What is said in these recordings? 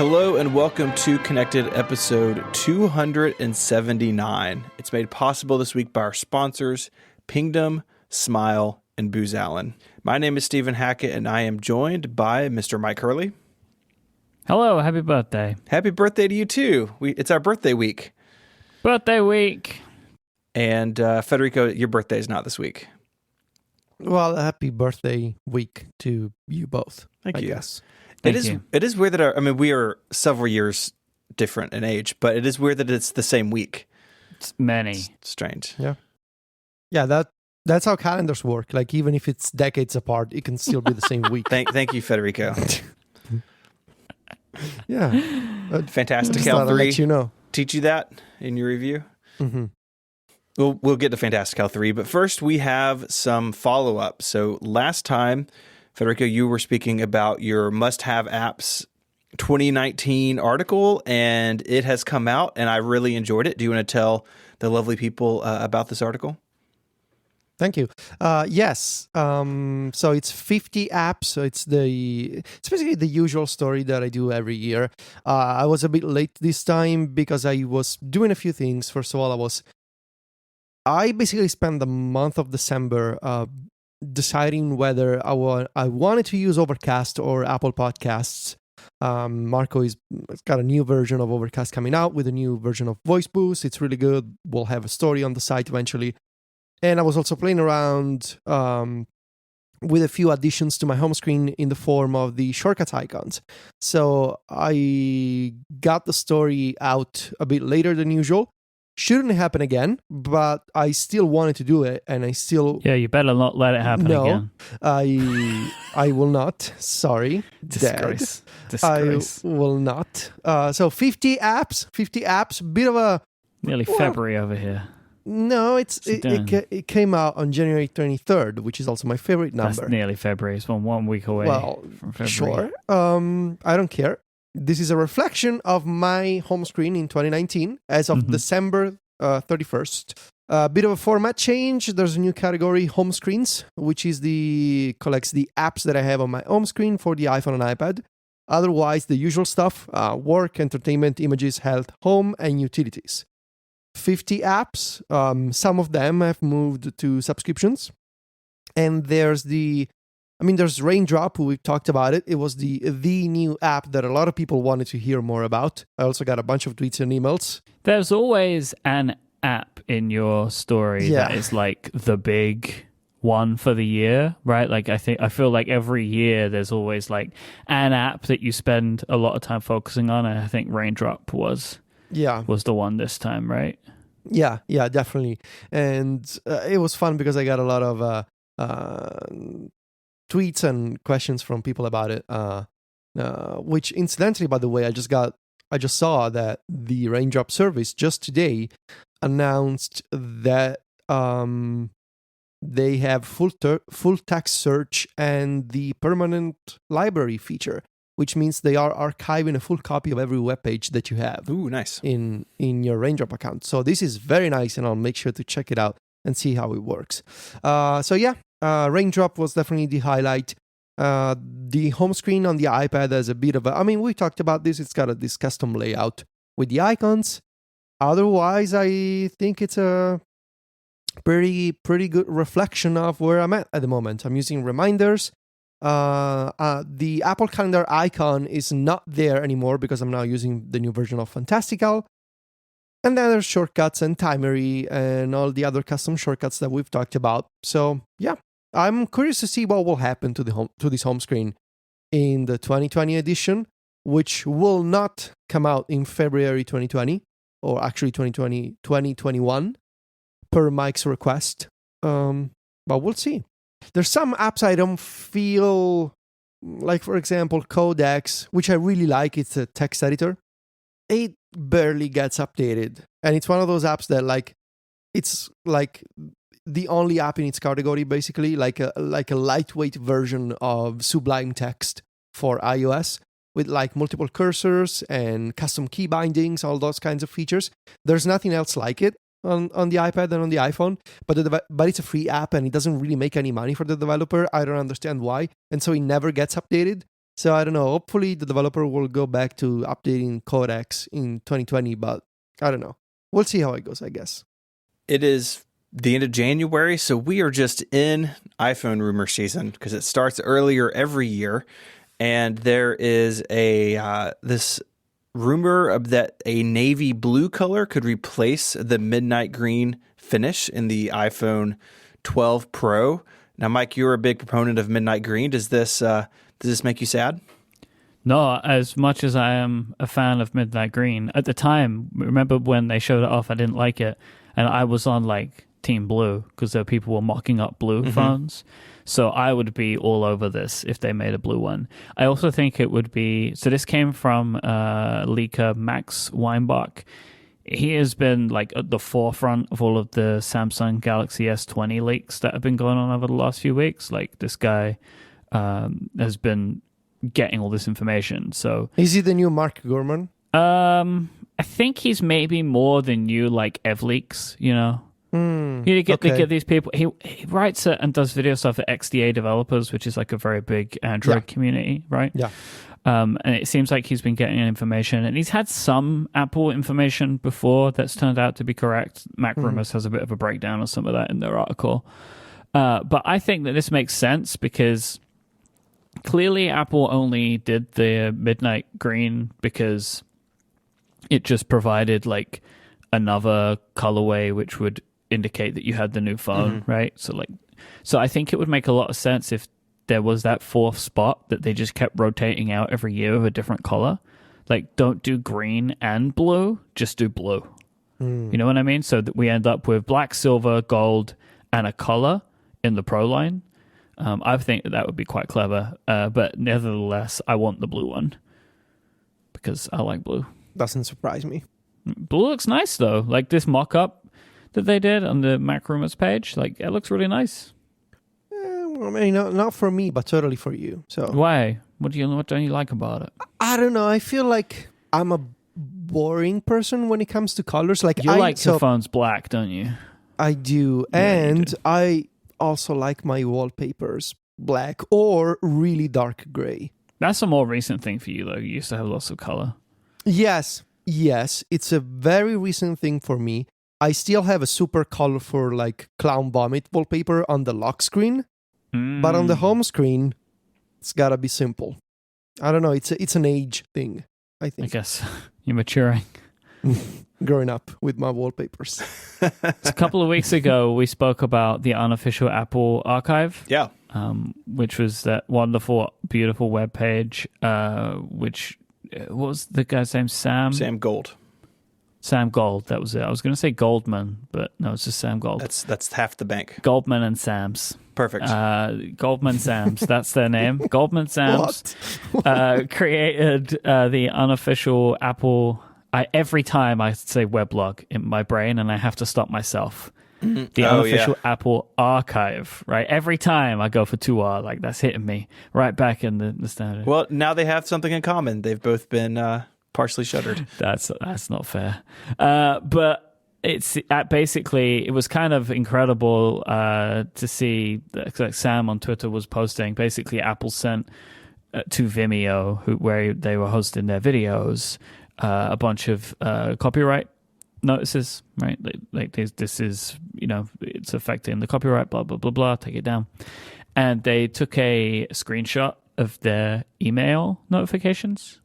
Hello and welcome to Connected episode 279. It's made possible this week by our sponsors, Pingdom, Smile, and Booz Allen. My name is Stephen Hackett and I am joined by Mr. Mike Hurley. Hello, happy birthday. Happy birthday to you too. It's our birthday week. Birthday week. And Federico, your birthday is not this week. Well, happy birthday week to you both. Thank you. Yes. It is weird that we are several years different in age, but it is weird that it's the same week. It's many. It's strange. Yeah. Yeah, that's how calendars work. Like, even if it's decades apart, it can still be the same week. Thank you, Federico. Yeah. Fantastical 3. Let you know. Teach you that in your review? Mm-hmm. We'll get to Fantastical 3, but first we have some follow-up. So last time, Federico, you were speaking about your must-have apps 2019 article, and it has come out, and I really enjoyed it. Do you want to tell the lovely people about this article? Thank you. Yes. So it's 50 apps. So it's basically the usual story that I do every year. I was a bit late this time because I was doing a few things. First of all, I basically spent the month of December deciding whether I wanted to use Overcast or Apple Podcasts. Marco has got a new version of Overcast coming out with a new version of Voice Boost. It's really good. We'll have a story on the site eventually. And I was also playing around with a few additions to my home screen in the form of the shortcuts icons. So I got the story out a bit later than usual. Shouldn't happen again, but I still wanted to do it, and I still... Yeah, you better not let it happen again. I will not. Sorry. Disgrace. I will not. So 50 apps, bit of a... Nearly February over here. No, it came out on January 23rd, which is also my favorite number. That's nearly February. It's 1 week away from February. Sure. I don't care. This is a reflection of my home screen in 2019 as of December 31st. A bit of a format change. There's a new category, home screens, which collects the apps that I have on my home screen for the iPhone and iPad. Otherwise, the usual stuff, work, entertainment, images, health, home, and utilities. 50 apps. Some of them have moved to subscriptions. And there's Raindrop, who we've talked about it. It was the new app that a lot of people wanted to hear more about. I also got a bunch of tweets and emails. There's always an app in your story that is like the big one for the year, right? Like I feel like every year there's always like an app that you spend a lot of time focusing on. And I think Raindrop was the one this time, right? Yeah, definitely. And it was fun because I got a lot of tweets and questions from people about it, which incidentally, by the way, I just saw that the Raindrop service just today announced that they have full text search and the permanent library feature, which means they are archiving a full copy of every webpage that you have. Ooh, nice. In your Raindrop account. So this is very nice, and I'll make sure to check it out and see how it works. Raindrop was definitely the highlight. The home screen on the iPad has a bit of we talked about this. It's got this custom layout with the icons. Otherwise, I think it's a pretty good reflection of where I'm at the moment. I'm using reminders. The Apple Calendar icon is not there anymore because I'm now using the new version of Fantastical. And then there's shortcuts and Timery and all the other custom shortcuts that we've talked about. So yeah, I'm curious to see what will happen to this home screen in the 2020 edition, which will not come out in February 2020, or actually 2021, per Mike's request. But we'll see. There's some apps I don't feel like, for example, Codex, which I really like. It's a text editor. It barely gets updated, and it's one of those apps that it's like the only app in its category, basically, like a lightweight version of Sublime Text for iOS with like multiple cursors and custom key bindings, all those kinds of features. There's nothing else like it on the iPad and on the iPhone, but it's a free app and it doesn't really make any money for the developer. I don't understand why, and so it never gets updated. So I don't know. Hopefully the developer will go back to updating codecs in 2020, but I don't know. We'll see how it goes, I guess. It is the end of January, so we are just in iPhone rumor season because it starts earlier every year. And there is this rumor that a navy blue color could replace the midnight green finish in the iPhone 12 Pro. Now, Mike, you're a big proponent of midnight green. Does this make you sad? No, as much as I am a fan of midnight green, at the time, remember when they showed it off, I didn't like it. And I was on like Team Blue because there were people were mocking up blue phones. So I would be all over this if they made a blue one. I also think it would be... So this came from leaker Max Weinbach. He has been like at the forefront of all of the Samsung Galaxy S20 leaks that have been going on over the last few weeks. Like this guy has been getting all this information. So is he the new Mark Gurman? I think he's maybe more than you like EvLeaks, you know? They get these people. He writes it and does video stuff at XDA Developers, which is like a very big Android community, right? Yeah. And it seems like he's been getting information, and he's had some Apple information before that's turned out to be correct. Mac Rumors has a bit of a breakdown of some of that in their article. But I think that this makes sense because clearly Apple only did the midnight green because it just provided like another colorway which would indicate that you had the new phone, right? So I think it would make a lot of sense if there was that fourth spot that they just kept rotating out every year of a different color. Like, don't do green and blue, just do blue. You know what I mean? So that we end up with black, silver, gold, and a color in the Pro line. I think that would be quite clever. But nevertheless, I want the blue one because I like blue. Doesn't surprise me. Blue looks nice, though. Like this mock-up that they did on the Mac Rumors page, like it looks really nice. I mean, not for me, but totally for you. So why? What don't you like about it? I don't know. I feel like I'm a boring person when it comes to colors. Like you like your phone's black, don't you? I do, and I also like my wallpapers black or really dark gray. That's a more recent thing for you, though. You used to have lots of color. Yes, it's a very recent thing for me. I still have a super colorful, like clown vomit wallpaper on the lock screen, but on the home screen, it's gotta be simple. I don't know. It's an age thing, I think. I guess you're maturing. Growing up with my wallpapers. A couple of weeks ago, we spoke about the unofficial Apple archive. Yeah. Which was that wonderful, beautiful webpage, which, what was the guy's name? Sam Gold. Sam Gold, that was it. I was going to say Goldman, but no, it's just Sam Gold. That's half the bank. Goldman and Sams. Perfect. Goldman Sams, that's their name. Goldman Sams created the unofficial Apple... every time I say weblog in my brain, and I have to stop myself. The unofficial Apple archive, right? Every time I go for 2R, like that's hitting me right back in the standard. Well, now they have something in common. They've both been partially shuttered. That's not fair. But it's basically, it was kind of incredible to see that Sam on Twitter was posting. Basically, Apple sent to Vimeo, where they were hosting their videos, a bunch of copyright notices, right? Like this is, it's affecting the copyright, blah, blah, blah, blah, take it down. And they took a screenshot of their email notifications,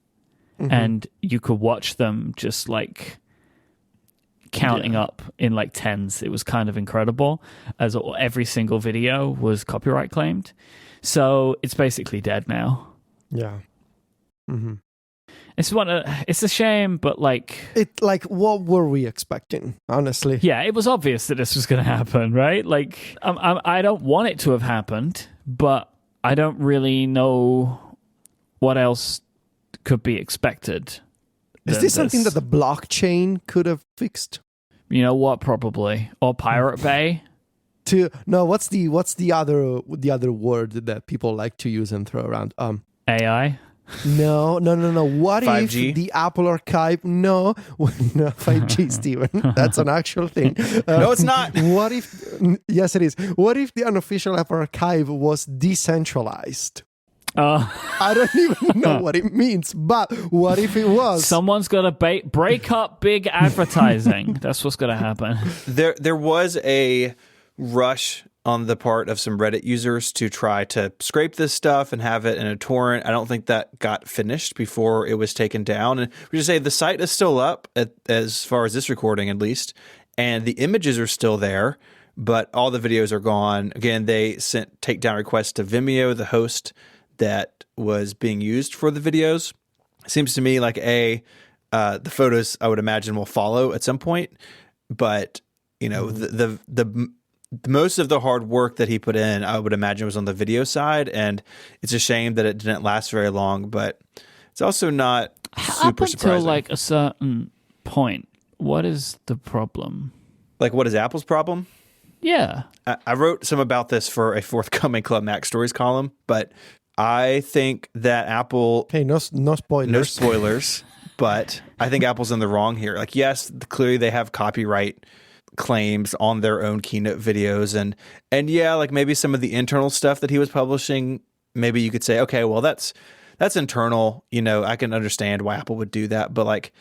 and you could watch them just like counting up in like tens. It was kind of incredible, as every single video was copyright claimed. So it's basically dead now. Yeah. Mm-hmm. It's a shame, but what were we expecting, honestly? Yeah, it was obvious that this was going to happen, right? Like, I don't want it to have happened, but I don't really know what else could be expected. Is this something that the blockchain could have fixed? You know what? Probably. Or Pirate Bay. What's the other word that people like to use and throw around? AI. No. What 5G? if the Apple Archive? No, 5G, Steven. That's an actual thing. No, it's not. What if? Yes, it is. What if the unofficial Apple Archive was decentralized? I don't even know what it means, but what if it was? Someone's got to break up big advertising. That's what's going to happen. There was a rush on the part of some Reddit users to try to scrape this stuff and have it in a torrent. I don't think that got finished before it was taken down. And we just say the site is still up, as far as this recording at least, and the images are still there, but all the videos are gone. Again, they sent takedown requests to Vimeo, the host that was being used for the videos. It seems to me like the photos I would imagine will follow at some point, but the most of the hard work that he put in, I would imagine, was on the video side, and it's a shame that it didn't last very long, but it's also not super surprising. Up until like a certain point, what is the problem? Like, what is Apple's problem? Yeah. I wrote some about this for a forthcoming Club Mac Stories column, but I think that Apple... Hey, no spoilers. No spoilers, but I think Apple's in the wrong here. Like, yes, clearly they have copyright claims on their own keynote videos, and yeah, like maybe some of the internal stuff that he was publishing, maybe you could say, okay, well, that's internal. I can understand why Apple would do that, but like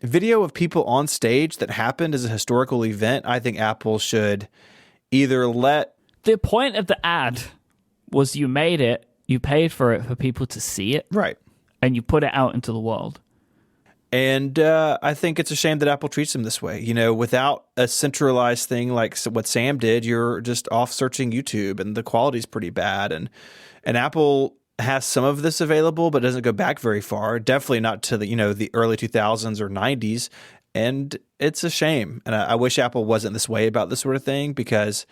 video of people on stage that happened as a historical event, I think Apple should either let... The point of the ad was you made it, you paid for it for people to see it. Right. And you put it out into the world. And I think it's a shame that Apple treats them this way. Without a centralized thing like what Sam did, you're just off searching YouTube and the quality's pretty bad. And Apple has some of this available, but doesn't go back very far. Definitely not to the early 2000s or 90s. And it's a shame. And I wish Apple wasn't this way about this sort of thing, because,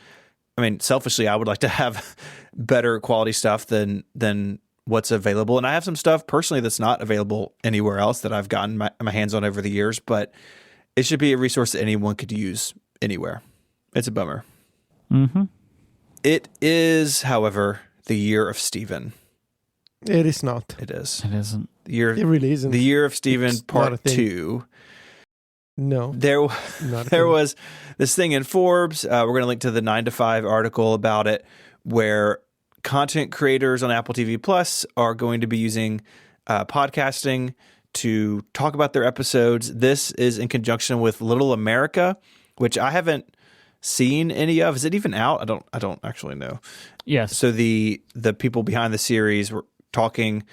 I mean, selfishly, I would like to have better quality stuff than what's available. And I have some stuff personally that's not available anywhere else that I've gotten my hands on over the years, but it should be a resource that anyone could use anywhere. It's a bummer. Mm-hmm. It is, however, the year of Stephen. It is not. It is. It isn't. It really isn't. The year of Stephen It's part 2. No. There was this thing in Forbes. We're going to link to the 9 to 5 article about it, where content creators on Apple TV Plus are going to be using podcasting to talk about their episodes. This is in conjunction with Little America, which I haven't seen any of. Is it even out? I don't actually know. Yes. So the people behind the series were talking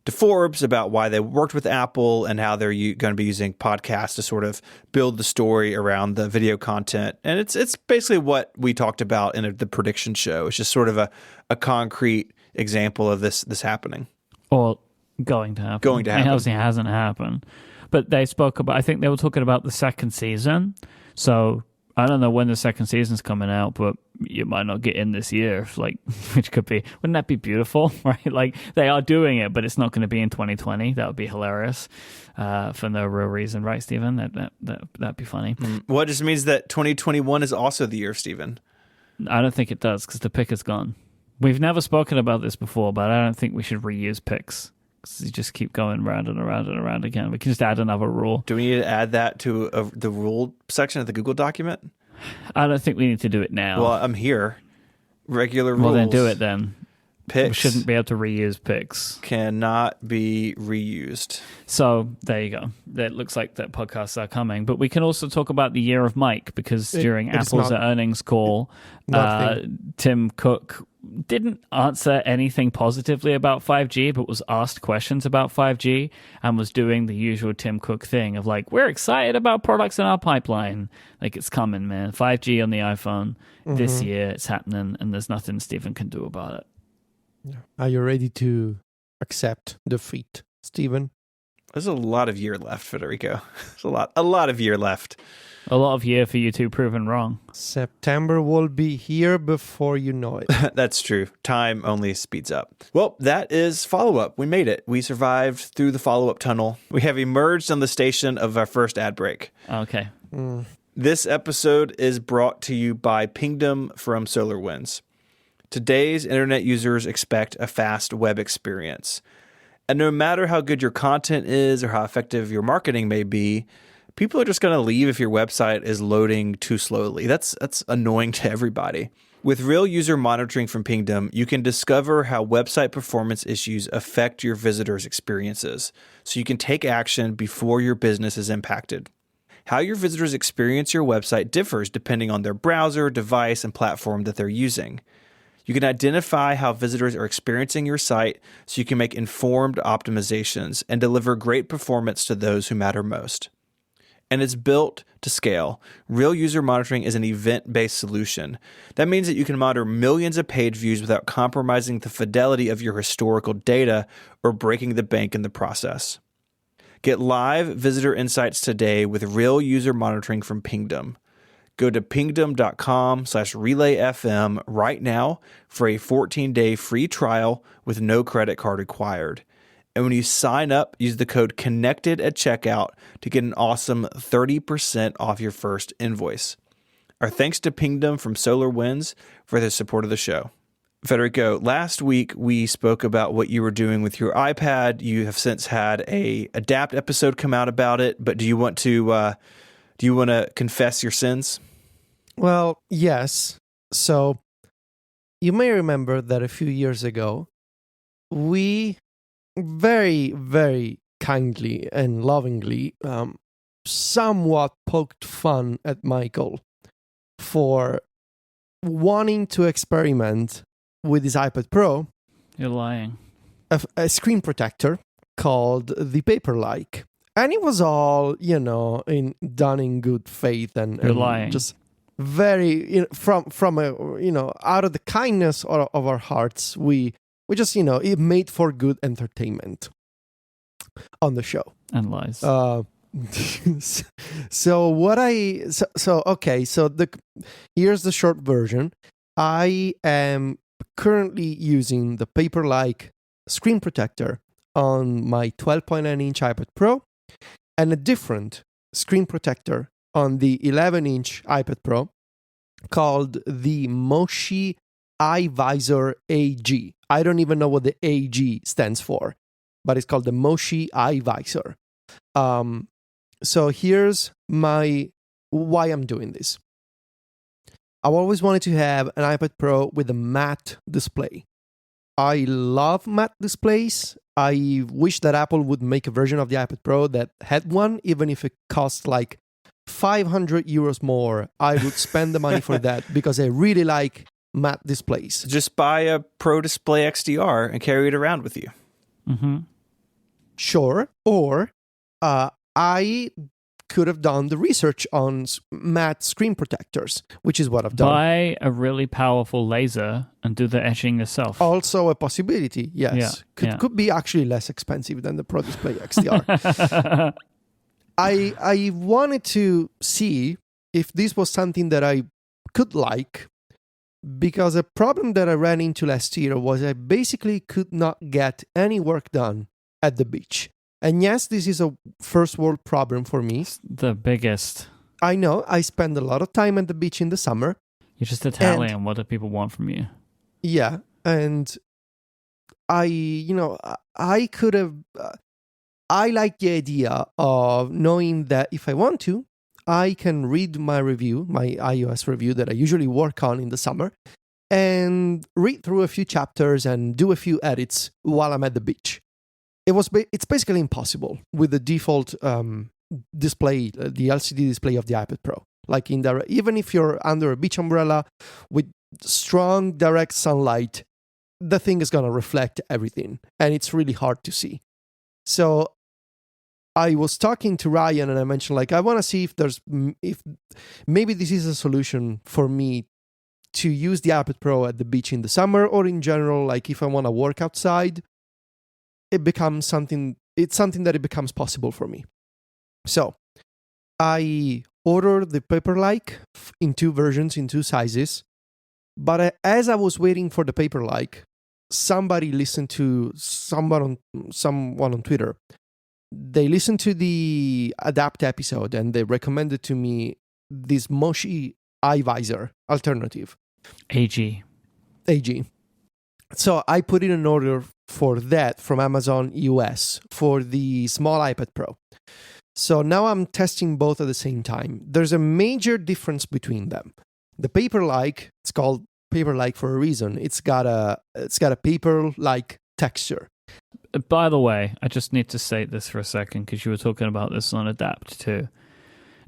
to Forbes about why they worked with Apple and how they're going to be using podcasts to sort of build the story around the video content. And it's basically what we talked about in the prediction show. It's just sort of a concrete example of this happening. Or going to happen. It hasn't happened. But they spoke about, I think they were talking about the second season. So I don't know when the second season's coming out, but you might not get in this year, which could be, wouldn't that be beautiful, right? Like, they are doing it, but it's not going to be in 2020. That would be hilarious for no real reason, right, Stephen? That'd be funny. Well, it just means that 2021 is also the year of Stephen. I don't think it does, because the pick is gone. We've never spoken about this before, but I don't think we should reuse picks. You just keep going round and around and around again. We can just add another rule. Do we need to add that to the rule section of the Google document? I don't think we need to do it now. Well, I'm here. Regular rules. Well, then do it then. Picks we shouldn't be able to reuse picks. Cannot be reused. So there you go. It looks like that podcasts are coming. But we can also talk about the year of Mike, because during Apple's earnings call, Tim Cook didn't answer anything positively about 5G, but was asked questions about 5G and was doing the usual Tim Cook thing of like, we're excited about products in our pipeline. Like, it's coming, man. 5G on the iPhone this year. It's happening, and there's nothing Stephen can do about it. Are you ready to accept defeat, Stephen? There's a lot of year left, Federico. There's a lot of year left. A lot of year for you two proven wrong. September will be here before you know it. That's true. Time only speeds up. Well, that is follow-up. We made it. We survived through the follow-up tunnel. We have emerged on the station of our first ad break. Okay. This episode is brought to you by Pingdom from SolarWinds. Today's internet users expect a fast web experience. And no matter how good your content is or how effective your marketing may be, people are just going to leave if your website is loading too slowly. That's annoying to everybody. With real user monitoring from Pingdom, you can discover how website performance issues affect your visitors' experiences, so you can take action before your business is impacted. How your visitors experience your website differs depending on their browser, device, and platform that they're using. You can identify how visitors are experiencing your site so you can make informed optimizations and deliver great performance to those who matter most. And it's built to scale. Real user monitoring is an event-based solution. That means that you can monitor millions of page views without compromising the fidelity of your historical data or breaking the bank in the process. Get live visitor insights today with real user monitoring from Pingdom. Go to pingdom.com/relayfm right now for a 14-day free trial with no credit card required. And when you sign up, use the code CONNECTED at checkout to get an awesome 30% off your first invoice. Our thanks to Pingdom from SolarWinds for their support of the show. Federico, last week we spoke about what you were doing with your iPad. You have since had a Adapt episode come out about it, but do you want to confess your sins? Well, yes. So you may remember that a few years ago, we very, very kindly and lovingly somewhat poked fun at Michael for wanting to experiment with his iPad Pro. You're lying. A screen protector called the Paperlike. And it was all, done in good faith and lying. Just very, from out of the kindness of our hearts, we just, it made for good entertainment on the show. And lies. Here's the short version. I am currently using the Paperlike screen protector on my 12.9-inch iPad Pro and a different screen protector on the 11-inch iPad Pro called the Moshi iVisor AG. I don't even know what the AG stands for, but it's called the Moshi iVisor. So here's why I'm doing this. I always wanted to have an iPad Pro with a matte display. I love matte displays. I wish that Apple would make a version of the iPad Pro that had one, even if it cost like 500 euros more. I would spend the money for that because I really like matte displays. Just buy a Pro Display XDR and carry it around with you. Mm-hmm. Sure. Or I could have done the research on matte screen protectors, which is what I've done. Buy a really powerful laser and do the etching yourself. Also a possibility, yes. Could be actually less expensive than the Pro Display XDR. I wanted to see if this was something that I could like, because a problem that I ran into last year was I basically could not get any work done at the beach. And yes, this is a first world problem for me. It's the biggest. I know. I spend a lot of time at the beach in the summer. You're just Italian. What do people want from you? Yeah. And I could have... I like the idea of knowing that if I want to, I can read my review, my iOS review that I usually work on in the summer, and read through a few chapters and do a few edits while I'm at the beach. It's basically impossible with the default display, the LCD display of the iPad Pro. Like even if you're under a beach umbrella with strong direct sunlight, the thing is going to reflect everything, and it's really hard to see. So I was talking to Ryan and I mentioned, I want to see if maybe this is a solution for me to use the iPad Pro at the beach in the summer, or in general, if I want to work outside, it's something that it becomes possible for me. So I ordered the Paperlike in two versions, in two sizes. But as I was waiting for the Paperlike, somebody listened to someone on Twitter. They listened to the Adapt episode and they recommended to me this Moshi iVisor alternative. AG. So I put in an order for that from Amazon US for the small iPad Pro. So now I'm testing both at the same time. There's a major difference between them. The Paperlike, it's called paper-like for a reason. It's got a paper-like texture. By the way, I just need to state this for a second because you were talking about this on Adapt too.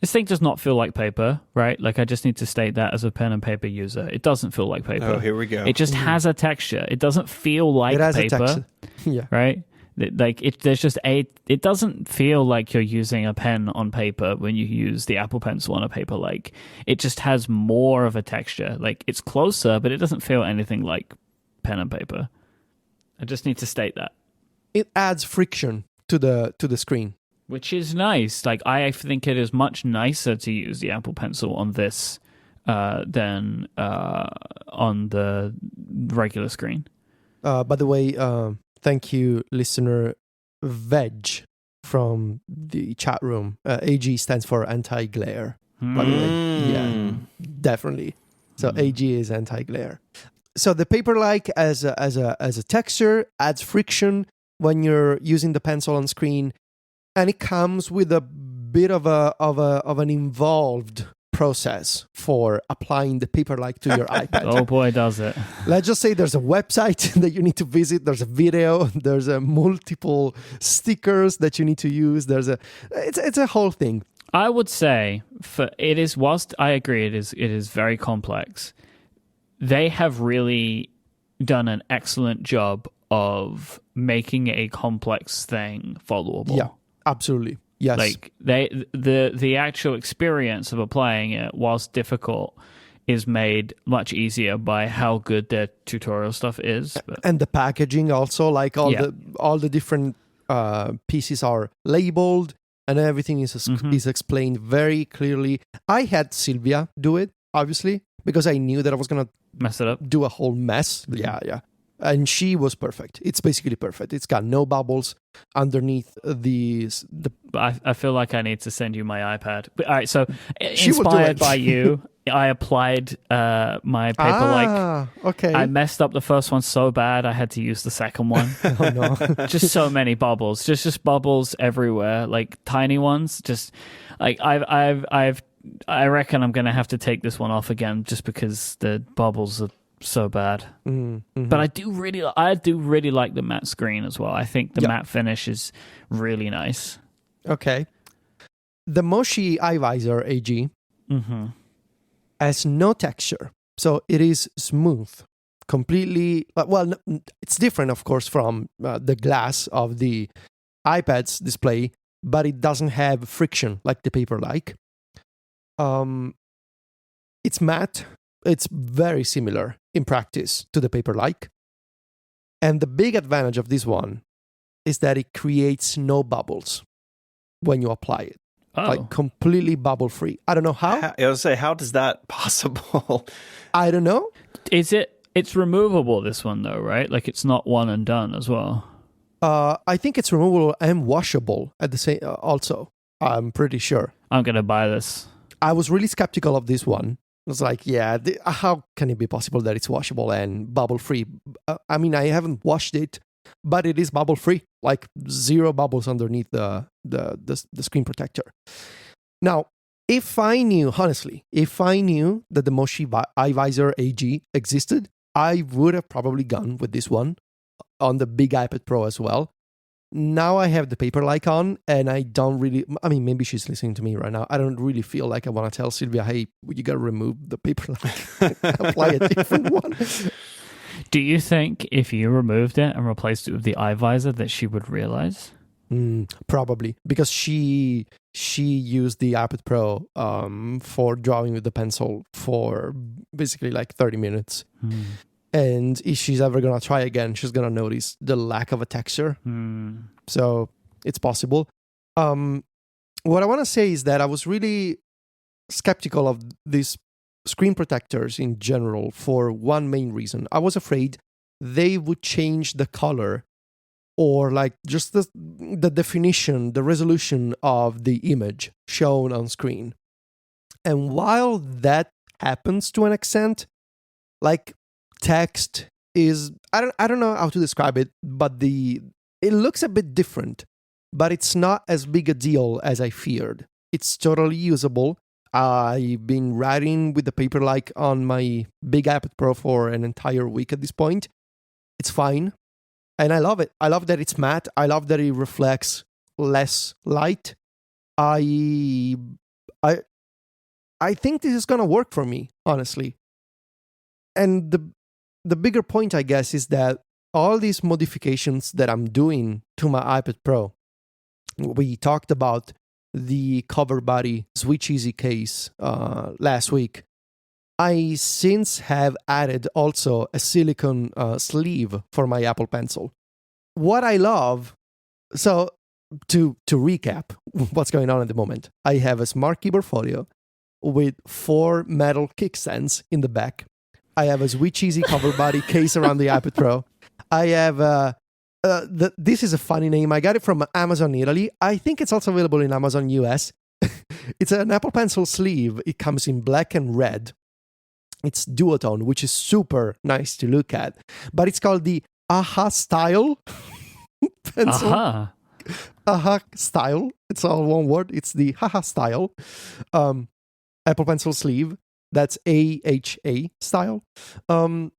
This thing does not feel like paper, right? Like I just need to state that as a pen and paper user. It doesn't feel like paper. Oh, here we go. It just has a texture. It doesn't feel like It has paper. a texture. Yeah. Right? It doesn't feel like you're using a pen on paper when you use the Apple Pencil on a paper. Like it just has more of a texture. Like it's closer, but it doesn't feel anything like pen and paper. I just need to state that. It adds friction to the screen, which is nice. Like I think it is much nicer to use the Apple Pencil on this than on the regular screen. By the way, thank you, listener Veg from the chat room. AG stands for anti-glare. By the way, yeah, definitely. So AG is anti-glare. So the paper-like as a texture adds friction when you're using the pencil on screen, and it comes with a bit of an involved process for applying the paper-like to your iPad. Oh boy, does it. Let's just say there's a website that you need to visit, there's a video, there's a multiple stickers that you need to use, it's a whole thing. I would say whilst I agree it is very complex, they have really done an excellent job of making a complex thing followable. Yeah, absolutely. Yes. Like the actual experience of applying it, whilst difficult, is made much easier by how good their tutorial stuff is. And the packaging also, like all the different pieces are labeled and everything is explained very clearly. I had Sylvia do it, obviously, because I knew that I was gonna mess it up, do a whole mess. Yeah. And she was perfect. It's basically perfect. It's got no bubbles underneath the. I feel like I need to send you my iPad. All right, so inspired by you, I applied my Paperlike. Okay. I messed up the first one so bad I had to use the second one. Oh no! Just so many bubbles, just bubbles everywhere, like tiny ones. Just like I reckon I'm gonna have to take this one off again just because the bubbles are so bad. Mm-hmm. But I do really like the matte screen as well. I think the matte finish is really nice. Okay. The Moshi iVisor AG has no texture, so it is smooth, completely. Well, it's different, of course, from the glass of the iPad's display, but it doesn't have friction like the Paperlike. It's matte. It's very similar in practice to the Paperlike. And the big advantage of this one is that it creates no bubbles when you apply it. Like completely bubble free. I don't know how. I was say, how does that possible? I don't know. It's removable, this one though, right? Like it's not one and done as well. I think it's removable and washable at the same. Also, I'm pretty sure. I'm gonna buy this. I was really skeptical of this one. I was like, how can it be possible that it's washable and bubble free? I mean, I haven't washed it, but it is bubble free, like zero bubbles underneath the screen protector. Now, if I knew that the Moshi iVisor AG existed, I would have probably gone with this one on the big iPad Pro as well. Now I have the Paperlike on, and I don't really. I mean, maybe she's listening to me right now. I don't really feel like I want to tell Sylvia, "Hey, you got to remove the Paperlike, apply a different one." Do you think if you removed it and replaced it with the iVisor, that she would realize? Probably, because she used the iPad Pro for drawing with the pencil for basically like 30 minutes. And if she's ever going to try again, she's going to notice the lack of a texture. So it's possible. What I want to say is that I was really skeptical of these screen protectors in general for one main reason. I was afraid they would change the color or like just the definition, the resolution of the image shown on screen. And while that happens to an extent, like text is, I don't know how to describe it, but it looks a bit different, but it's not as big a deal as I feared. It's totally usable. I've been writing with the Paperlike on my big iPad Pro for an entire week at this point. It's fine. And I love it. I love that it's matte. I love that it reflects less light. I think this is going to work for me, honestly. And the bigger point, I guess, is that all these modifications that I'm doing to my iPad Pro, we talked about the cover body Switch Easy case last week. I since have added also a silicone sleeve for my Apple Pencil. What I love, so to recap what's going on at the moment, I have a Smart Keyboard Folio with 4 metal kickstands in the back. I have a Switch Easy cover body case around the iPad Pro. I have this is a funny name. I got it from Amazon Italy. I think it's also available in Amazon US. It's an Apple Pencil sleeve. It comes in black and red. It's duotone, which is super nice to look at. But it's called the Aha Style pencil. Aha. Aha Style. It's all one word. It's the Aha Style Apple Pencil sleeve. That's AHA style. And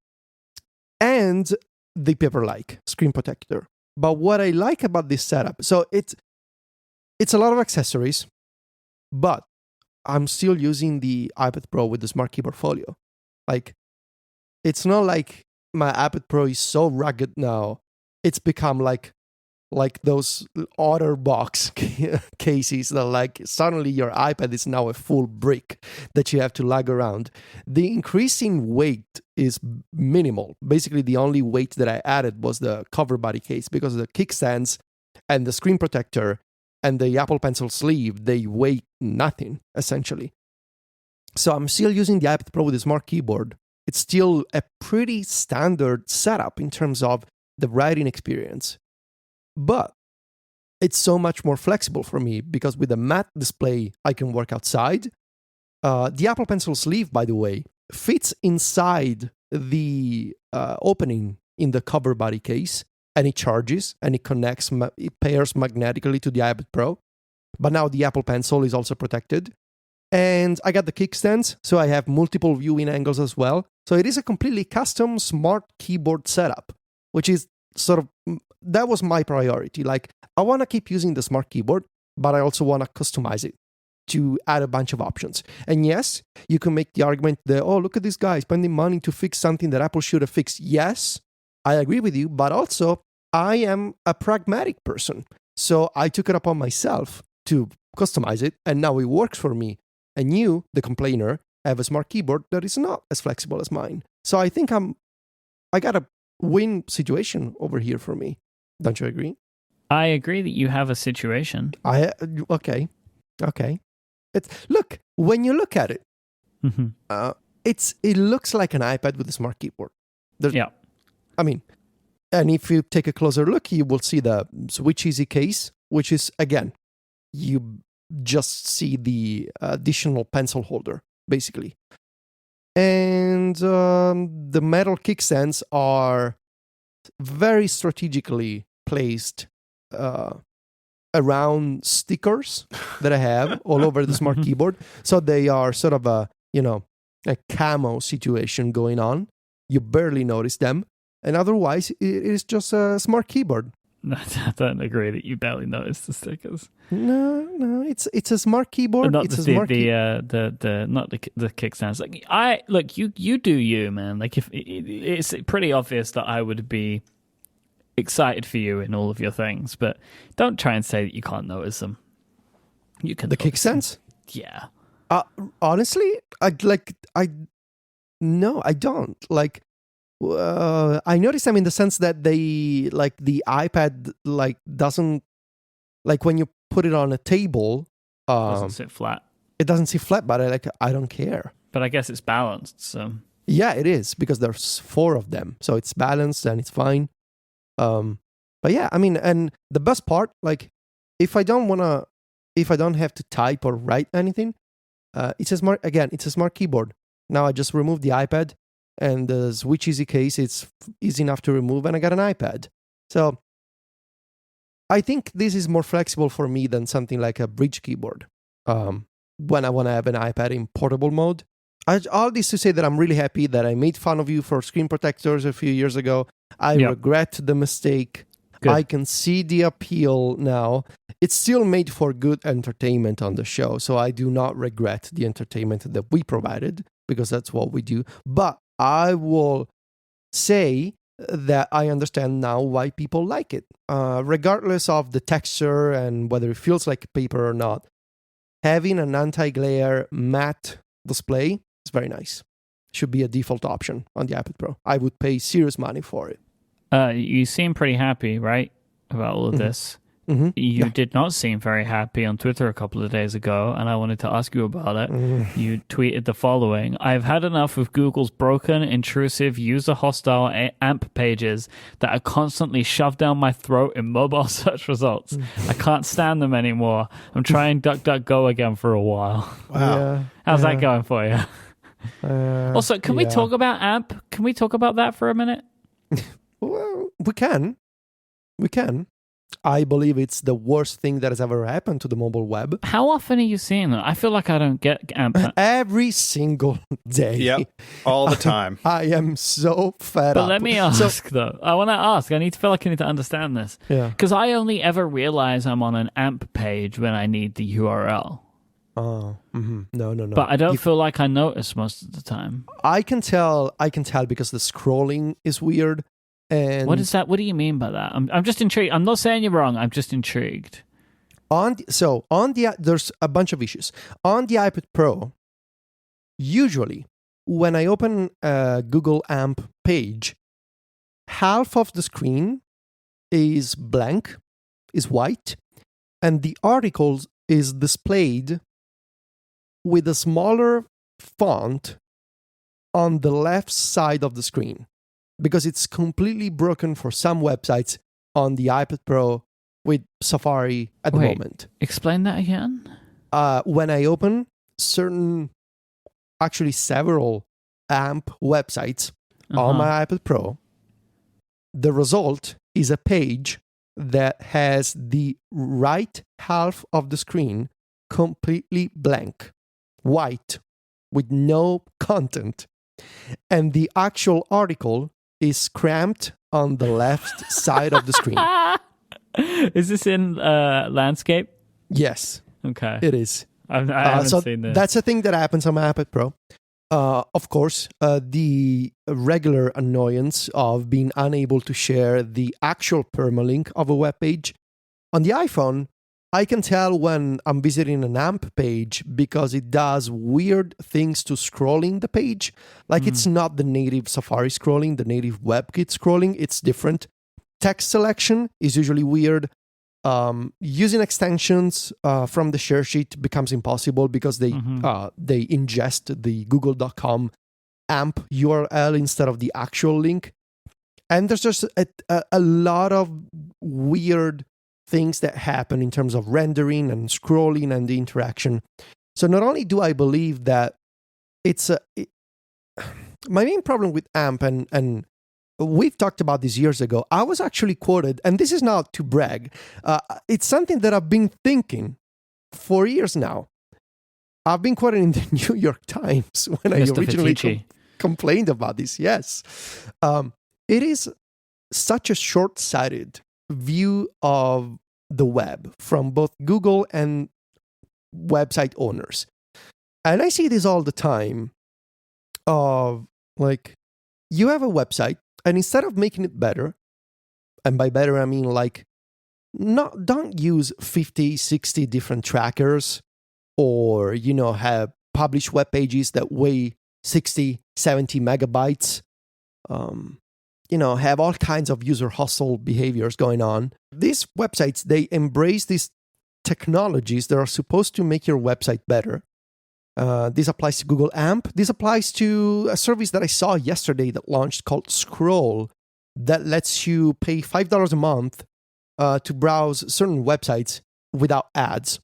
the Paperlike screen protector. But what I like about this setup, so it's a lot of accessories, but I'm still using the iPad Pro with the Smart Keyboard Folio. Like, it's not like my iPad Pro is so rugged now. It's become like those OtterBox cases that like suddenly your iPad is now a full brick that you have to lug around. The increase in weight is minimal. Basically, the only weight that I added was the cover body case, because the kickstands and the screen protector and the Apple Pencil sleeve, they weigh nothing, essentially. So I'm still using the iPad Pro with the Smart Keyboard. It's still a pretty standard setup in terms of the writing experience. But it's so much more flexible for me, because with a matte display, I can work outside. The Apple Pencil sleeve, by the way, fits inside the opening in the cover body case, and it charges, and it connects, it pairs magnetically to the iPad Pro. But now the Apple Pencil is also protected. And I got the kickstands, so I have multiple viewing angles as well. So it is a completely custom smart keyboard setup, which is sort of, that was my priority. Like, I want to keep using the smart keyboard, but I also want to customize it to add a bunch of options. And yes, you can make the argument that, oh, look at this guy spending money to fix something that Apple should have fixed. Yes, I agree with you, but also I am a pragmatic person. So I took it upon myself to customize it, and now it works for me. And you, the complainer, have a smart keyboard that is not as flexible as mine. So I think I got a win situation over here for me. Don't you agree? I agree that you have a situation. Okay. Look, when you look at it, it looks like an iPad with a smart keyboard. Yeah. I mean, and if you take a closer look, you will see the Switch Easy case, which is, again, you just see the additional pencil holder, basically. And the metal kickstands are very strategically placed around stickers that I have all over the smart keyboard. So they are sort of a camo situation going on. You barely notice them. And otherwise, it is just a smart keyboard. I don't agree that you barely notice the stickers. No, it's a smart keyboard. Not it's the, a smart not the kickstands. Like you do you, man. Like, if it's pretty obvious that I would be excited for you in all of your things, but don't try and say that you can't notice them. You can. The kickstands? Yeah. Honestly, I don't like. I noticed them in the sense that they, like, the iPad, like, doesn't, like, when you put it on a table, It doesn't sit flat. It doesn't sit flat, but I don't care. But I guess it's balanced, so. Yeah, it is, because there's 4 of them, so it's balanced and it's fine. But yeah, I mean, and the best part, like, if I don't have to type or write anything, it's a smart keyboard. Now I just remove the iPad, and the Switch Easy case, it's easy enough to remove, and I got an iPad. So I think this is more flexible for me than something like a bridge keyboard. when I want to have an iPad in portable mode. All this to say that I'm really happy that I made fun of you for screen protectors a few years ago. I regret the mistake. Good. I can see the appeal now. It's still made for good entertainment on the show, so I do not regret the entertainment that we provided, because that's what we do. But I will say that I understand now why people like it. Regardless of the texture and whether it feels like paper or not, having an anti-glare matte display is very nice. Should be a default option on the iPad Pro. I would pay serious money for it. You seem pretty happy, right, about all of this. Mm-hmm. You did not seem very happy on Twitter a couple of days ago, and I wanted to ask you about it. You tweeted the following: "I've had enough of Google's broken, intrusive, user-hostile AMP pages that are constantly shoved down my throat in mobile search results. I can't stand them anymore. I'm trying DuckDuckGo again for a while." Wow. Yeah, How's that going for you? Also, can we yeah. talk about AMP? Can we talk about that for a minute? Well, we can. I believe it's the worst thing that has ever happened to the mobile web. How often are you seeing that? I feel like I don't get AMP. Every single day. Yep. All the time. I am so fed up. But let me ask, though. I want to ask. I feel like I need to understand this. Yeah. Because I only ever realize I'm on an AMP page when I need the URL. Oh, no. But I don't feel like I notice most of the time. I can tell because the scrolling is weird. And what is that? What do you mean by that? I'm just intrigued. I'm not saying you're wrong. I'm just intrigued. There's a bunch of issues. On the iPad Pro, usually when I open a Google AMP page, half of the screen is blank, is white, and the article is displayed with a smaller font on the left side of the screen, because it's completely broken for some websites on the iPad Pro with Safari at the moment. Explain that again. When I open several AMP websites on my iPad Pro, the result is a page that has the right half of the screen completely blank, white, with no content. And the actual article is cramped on the left side of the screen. Is this in landscape? Yes. Okay. It is. I haven't seen this. That's a thing that happens on my iPad Pro. Of course, the regular annoyance of being unable to share the actual permalink of a web page. On the iPhone, I can tell when I'm visiting an AMP page because it does weird things to scrolling the page. Like it's not the native Safari scrolling, the native WebKit scrolling. It's different. Text selection is usually weird. Using extensions from the share sheet becomes impossible because they ingest the google.com AMP URL instead of the actual link. And there's just a lot of weird things that happen in terms of rendering and scrolling and the interaction. So not only do I believe that my main problem with AMP, and we've talked about this years ago, I was actually quoted, and this is not to brag, it's something that I've been thinking for years now. I've been quoted in the New York Times when Mr. I originally complained about this. Yes. It is such a short-sighted view of the web from both Google and website owners. And I see this all the time of like, you have a website and instead of making it better, and by better I mean like, don't use 50, 60 different trackers or, have published web pages that weigh 60, 70 megabytes. Have all kinds of user hostile behaviors going on. These websites, they embrace these technologies that are supposed to make your website better. This applies to Google AMP. This applies to a service that I saw yesterday that launched called Scroll that lets you pay $5 a month to browse certain websites without ads.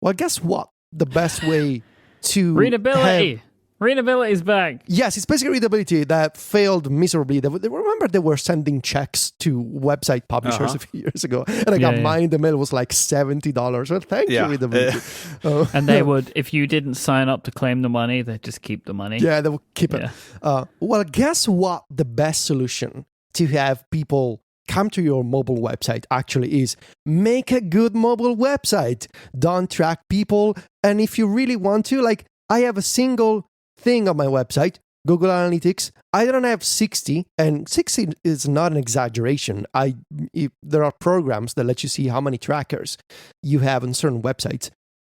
Well, guess what? The best way to readability. Readability's back. Yes, it's basically readability that failed miserably. Remember they were sending checks to website publishers a few years ago, and I got mine. The mail was like $70. Well, thank you, readability. And they would, if you didn't sign up to claim the money, they'd just keep the money. Yeah, they would keep it. Well, guess what? The best solution to have people come to your mobile website actually is make a good mobile website. Don't track people, and if you really want to, like, I have a single thing on my website, Google Analytics. I don't have 60, and 60 is not an exaggeration. There are programs that let you see how many trackers you have on certain websites.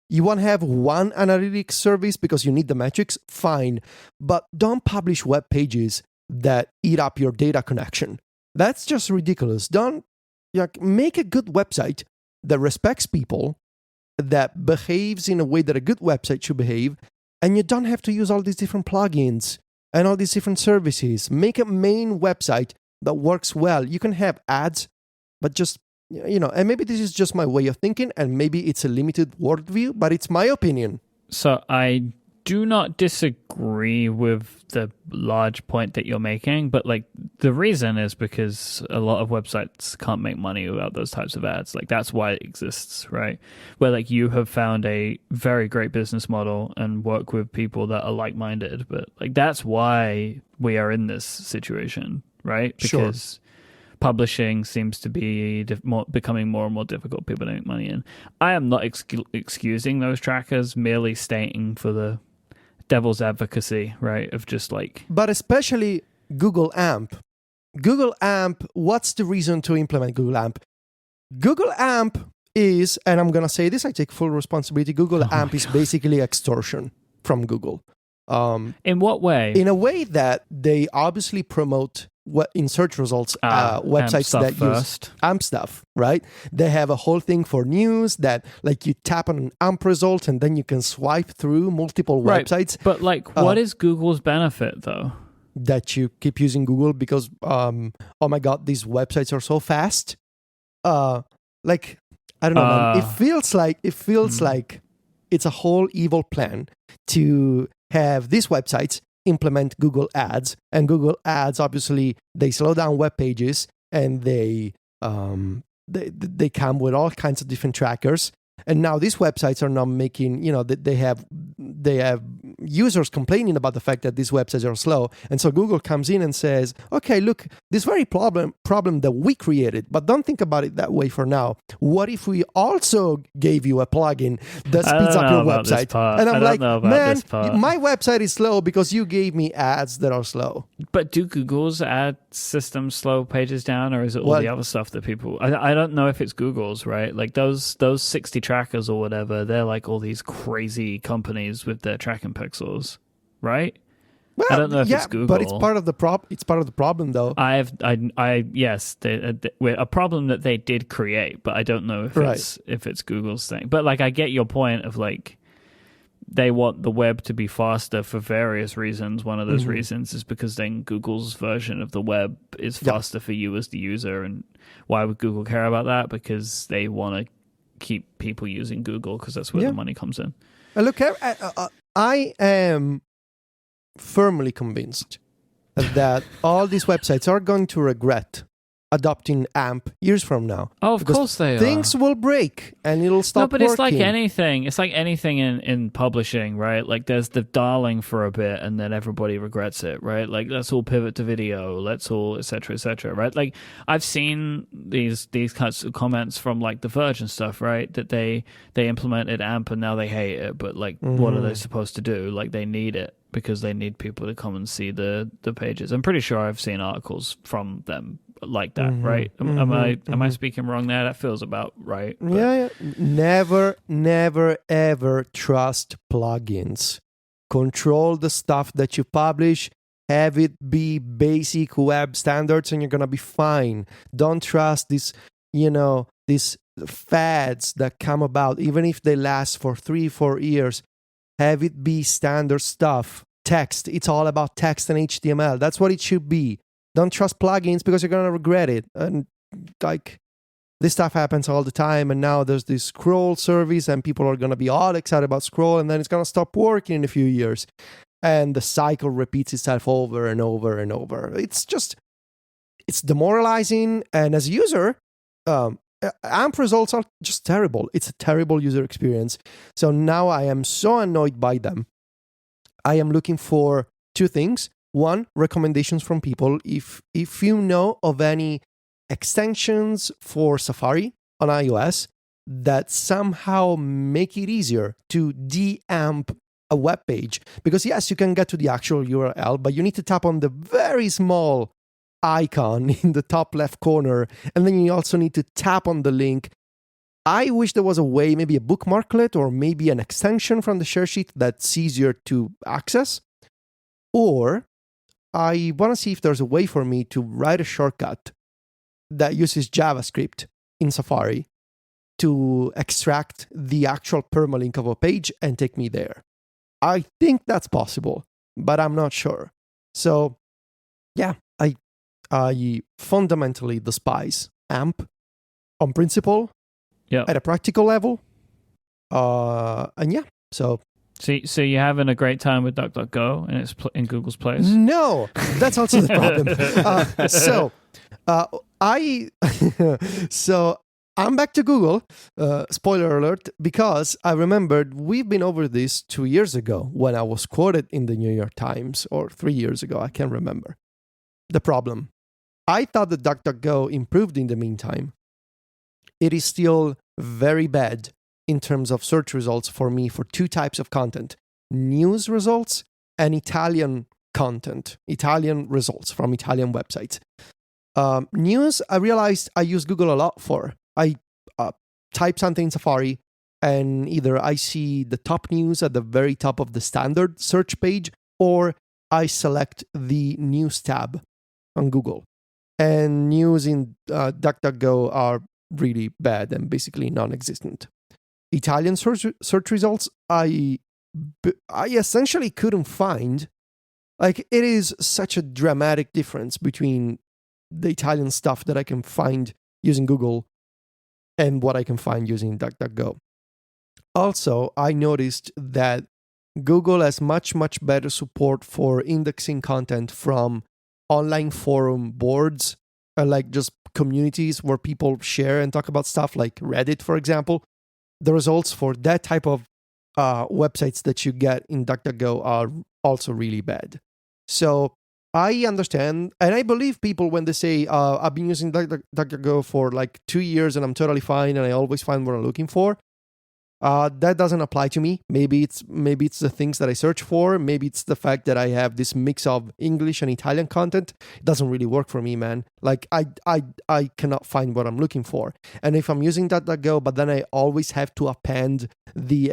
You want to have one analytics service because you need the metrics, fine, but don't publish web pages that eat up your data connection. That's just ridiculous. Don't make a good website that respects people, that behaves in a way that a good website should behave, and you don't have to use all these different plugins and all these different services. Make a main website that works well. You can have ads, but just, and maybe this is just my way of thinking, and maybe it's a limited worldview, but it's my opinion. So I do not disagree with the large point that you're making, but like the reason is because a lot of websites can't make money without those types of ads. Like that's why it exists, right? Where like you have found a very great business model and work with people that are like-minded, but like that's why we are in this situation, right? Because publishing seems to be becoming more and more difficult. People don't make money in. I am not excusing those trackers, merely stating for the devil's advocacy, right? Of just like... But especially Google AMP. Google AMP, what's the reason to implement Google AMP? Google AMP is, and I'm going to say this, I take full responsibility, Google AMP is basically extortion from Google. In what way? In a way that they obviously promote in search results websites that use AMP stuff, right? They have a whole thing for news that like you tap on an AMP result and then you can swipe through multiple websites. But like, what is Google's benefit though? That you keep using Google because, oh my God, these websites are so fast. Like, I don't know, man. It feels like it's a whole evil plan to have these websites implement Google Ads, and Google Ads obviously they slow down web pages, and they come with all kinds of different trackers. And now these websites are not making, they have users complaining about the fact that these websites are slow. And so Google comes in and says, okay, look, this very problem that we created, but don't think about it that way for now. What if we also gave you a plugin that speeds up your website? And I'm like, man, my website is slow because you gave me ads that are slow. But do Google's ad systems slow pages down, or is it all the other stuff that people... I don't know if it's Google's, right? Like those 60 trackers or whatever, they're like all these crazy companies with their tracking pixels, right? Well, I don't know if it's Google, but it's part of the problem, though. Yes, a problem that they did create, but I don't know if it's Google's thing. But like, I get your point of like, they want the web to be faster for various reasons. One of those reasons is because then Google's version of the web is faster for you as the user. And why would Google care about that? Because they want to keep people using Google because that's where the money comes in. Look, I am firmly convinced that all these websites are going to regret adopting AMP years from now. Oh, of course they are. Things will break and it'll stop working. No, but it's like anything. It's like anything in publishing, right? Like there's the darling for a bit and then everybody regrets it, right? Like let's all pivot to video. Let's all et cetera, right? Like I've seen these kinds of comments from like The Verge and stuff, right? That they implemented AMP and now they hate it. But like, what are they supposed to do? Like they need it because they need people to come and see the pages. I'm pretty sure I've seen articles from them like that, right? Am I speaking wrong there? That feels about right. But... Yeah. Never, ever trust plugins. Control the stuff that you publish. Have it be basic web standards and you're going to be fine. Don't trust these fads that come about, even if they last for 3-4 years. Have it be standard stuff. Text. It's all about text and HTML. That's what it should be. Don't trust plugins because you're going to regret it. And like this stuff happens all the time. And now there's this scroll service and people are going to be all excited about scroll and then it's going to stop working in a few years. and the cycle repeats itself over and over and over. It's demoralizing, and as a user, AMP results are just terrible. It's a terrible user experience. So now I am so annoyed by them. I am looking for two things. One, recommendations from people. If you know of any extensions for Safari on iOS that somehow make it easier to de-amp a web page, because yes, you can get to the actual URL, but you need to tap on the very small icon in the top left corner, and then you also need to tap on the link. I wish there was a way, maybe a bookmarklet or maybe an extension from the share sheet that's easier to access. Or I want to see if there's a way for me to write a shortcut that uses JavaScript in Safari to extract the actual permalink of a page and take me there. I think that's possible, but I'm not sure. So yeah, I fundamentally despise AMP on principle, at a practical level. And yeah, so you're having a great time with DuckDuckGo and it's in Google's place? No, that's also the problem. So I'm back to Google, spoiler alert, because I remembered we've been over this 2 years ago when I was quoted in the New York Times, or 3 years ago, I can't remember. The problem. I thought that DuckDuckGo improved in the meantime. It is still very bad in terms of search results for me for two types of content: news results and Italian content, Italian results from Italian websites. News, I realized I use Google a lot for. I type something in Safari, and either I see the top news at the very top of the standard search page, or I select the news tab on Google. And news in DuckDuckGo are really bad and basically non-existent. Italian search results, I essentially couldn't find. Like, it is such a dramatic difference between the Italian stuff that I can find using Google and what I can find using DuckDuckGo. Also, I noticed that Google has much, much better support for indexing content from online forum boards, like just communities where people share and talk about stuff, like Reddit, for example. The results for that type of websites that you get in DuckDuckGo are also really bad. So I understand, and I believe people when they say, I've been using DuckDuckGo for like 2 years and I'm totally fine and I always find what I'm looking for. That doesn't apply to me. Maybe it's the things that I search for. Maybe it's the fact that I have this mix of English and Italian content. It doesn't really work for me, man. Like I cannot find what I'm looking for. And if I'm using DuckDuckGo, but then I always have to append the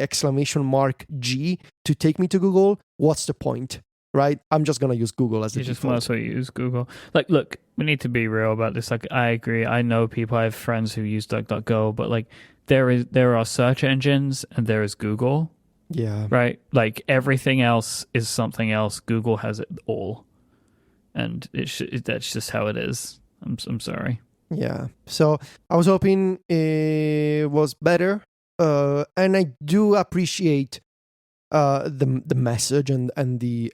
!G to take me to Google, what's the point? Right? I'm just gonna use Google as the default. You just might as well use Google. Like, look, we need to be real about this. Like, I agree. I know people. I have friends who use DuckDuckGo, but like, there are search engines and there is Google. Yeah. Right? Like, everything else is something else. Google has it all. And that's just how it is. I'm sorry. Yeah. So I was hoping it was better. And I do appreciate the message and the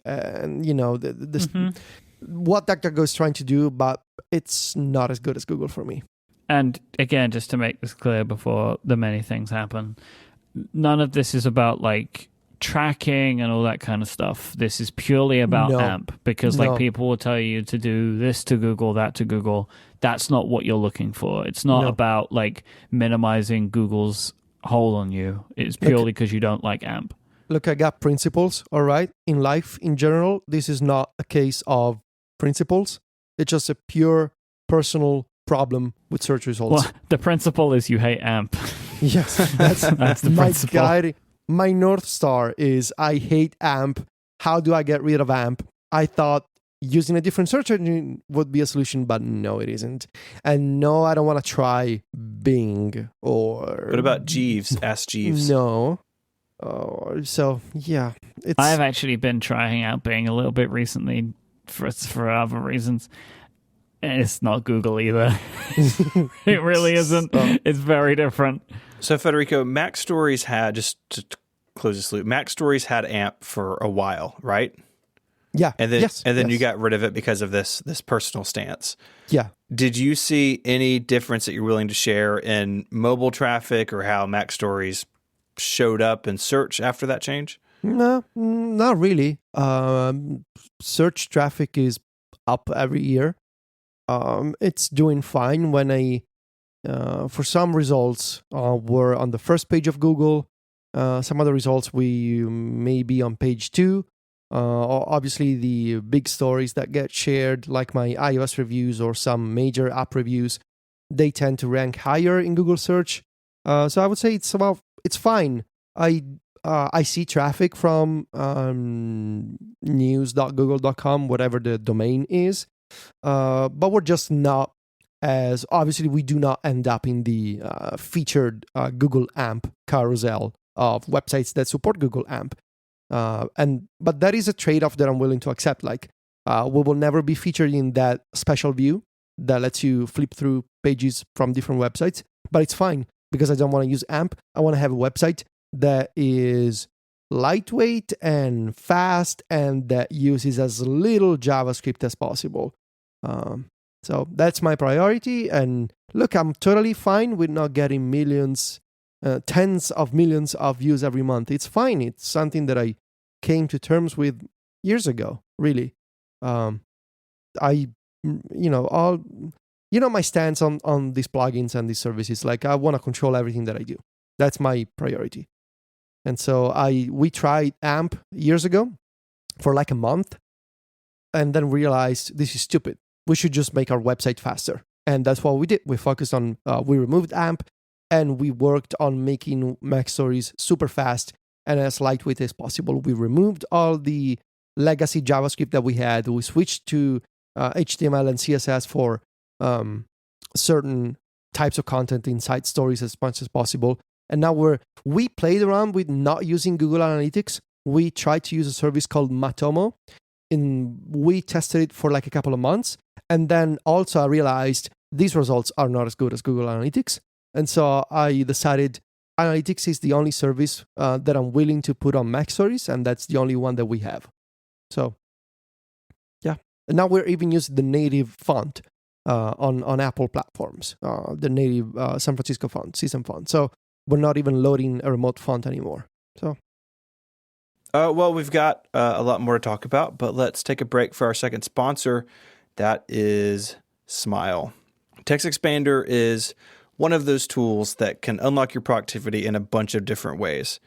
what DuckDuckGo is trying to do, but it's not as good as Google for me. And again, just to make this clear before the many things happen, none of this is about like tracking and all that kind of stuff. This is purely about AMP, because like people will tell you to do this to Google, that to Google. That's not what you're looking for. It's not about like minimizing Google's hold on you. It's purely because you don't like AMP. Look, I got principles, all right? In life, in general, this is not a case of principles. It's just a pure personal problem with search results. Well, the principle is you hate AMP. Yes, that's the my principle. guide. My North Star is I hate AMP. How do I get rid of AMP? I thought using a different search engine would be a solution, but no, it isn't. And no, I don't want to try Bing or... What about Jeeves? Ask Jeeves. No. So, yeah. I have actually been trying out Bing a little bit recently for other reasons. And it's not Google either. It really isn't. It's very different. So, Federico, Mac Stories had, just to close this loop, Mac Stories had AMP for a while, right? Yeah. And then yes. and then yes. you got rid of it because of this personal stance. Yeah. Did you see any difference that you're willing to share in mobile traffic or how Mac Stories showed up in search after that change? No, not really. Search traffic is up every year. It's doing fine when for some results were on the first page of Google. Some other results we may be on page 2. Obviously, the big stories that get shared, like my iOS reviews or some major app reviews, they tend to rank higher in Google search. So I would say it's fine. I see traffic from news.google.com, whatever the domain is, but we're just not as obviously we do not end up in the featured Google AMP carousel of websites that support Google AMP. But that is a trade-off that I'm willing to accept. Like we will never be featured in that special view that lets you flip through pages from different websites, but it's fine because I don't want to use AMP. I want to have a website that is lightweight and fast and that uses as little JavaScript as possible. So that's my priority. And look, I'm totally fine with not getting millions, tens of millions of views every month. It's fine. It's something that I came to terms with years ago, really. My stance on these plugins and these services. Like, I want to control everything that I do. That's my priority. And so we tried AMP years ago for like a month and then realized this is stupid. We should just make our website faster. And that's what we did. We focused on, we removed AMP and we worked on making Mac Stories super fast and as lightweight as possible. We removed all the legacy JavaScript that we had. We switched to HTML and CSS for certain types of content inside stories as much as possible. And now we played around with not using Google Analytics. We tried to use a service called Matomo. We tested it for like a couple of months. And then also I realized these results are not as good as Google Analytics. And so I decided Analytics is the only service that I'm willing to put on Mac Stories. And that's the only one that we have. So, yeah. And now we're even using the native font on Apple platforms, the native San Francisco font, CSM font. So we're not even loading a remote font anymore. So, well, we've got a lot more to talk about, but let's take a break for our second sponsor. That is Smile. Text Expander is one of those tools that can unlock your productivity in a bunch of different ways.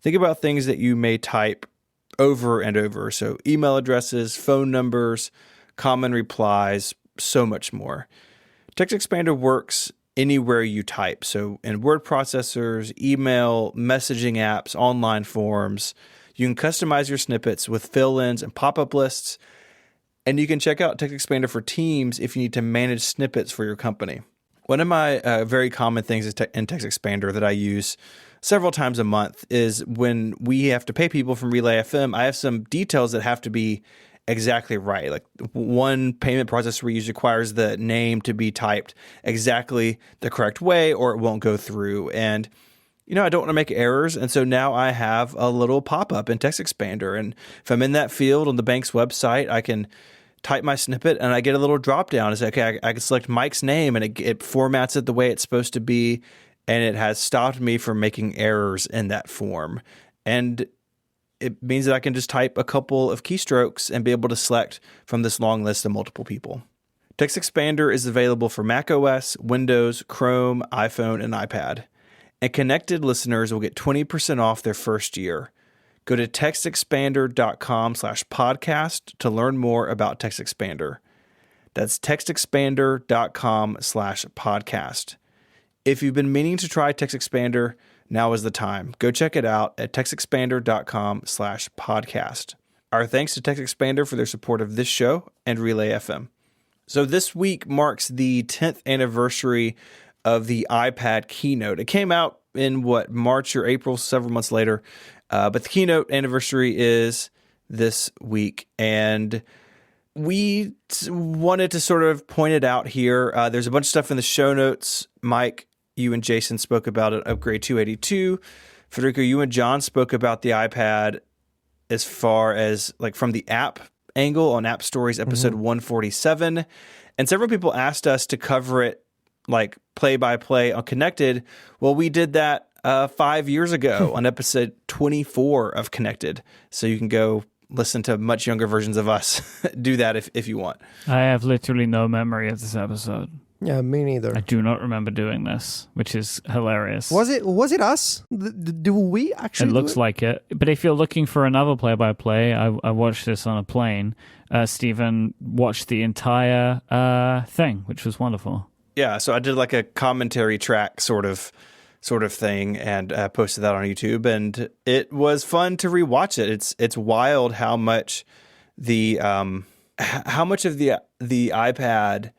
Think about things that you may type over and over. So email addresses, phone numbers, common replies, so much more. Text Expander works anywhere you type. So in word processors, email, messaging apps, online forms, you can customize your snippets with fill-ins and pop-up lists. And you can check out Text Expander for Teams if you need to manage snippets for your company. One of my very common things in Text Expander that I use several times a month is when we have to pay people from Relay FM, I have some details that have to be exactly right. Like one payment processor we use requires the name to be typed exactly the correct way or it won't go through. And, I don't want to make errors. And so now I have a little pop-up in Text Expander. And if I'm in that field on the bank's website, I can type my snippet and I get a little drop down. It's like, okay, I can select Mike's name and it formats it the way it's supposed to be. And it has stopped me from making errors in that form. And it means that I can just type a couple of keystrokes and be able to select from this long list of multiple people. Text Expander is available for macOS, Windows, Chrome, iPhone, and iPad. And connected listeners will get 20% off their first year. Go to textexpander.com/podcast to learn more about Text Expander. That's textexpander.com/podcast. If you've been meaning to try Text Expander, now is the time. Go check it out at textexpander.com/podcast. Our thanks to Text Expander for their support of this show and Relay FM. So this week marks the 10th anniversary of the iPad keynote. It came out in March or April, several months later. But the keynote anniversary is this week. And we wanted to sort of point it out here. There's a bunch of stuff in the show notes. Mike, you and Jason spoke about it, Upgrade 282. Federico, you and John spoke about the iPad as far as like from the app angle on App Stories episode 147. And several people asked us to cover it like play by play on Connected. Well, we did that 5 years ago on episode 24 of Connected. So you can go listen to much younger versions of us do that if you want. I have literally no memory of this episode. Yeah, me neither. I do not remember doing this, which is hilarious. Was it us? Do we actually? It looks like it. But if you're looking for another play-by-play, I watched this on a plane. Stephen watched the entire thing, which was wonderful. Yeah, so I did like a commentary track sort of thing and posted that on YouTube, and it was fun to rewatch it. It's wild how much of the iPad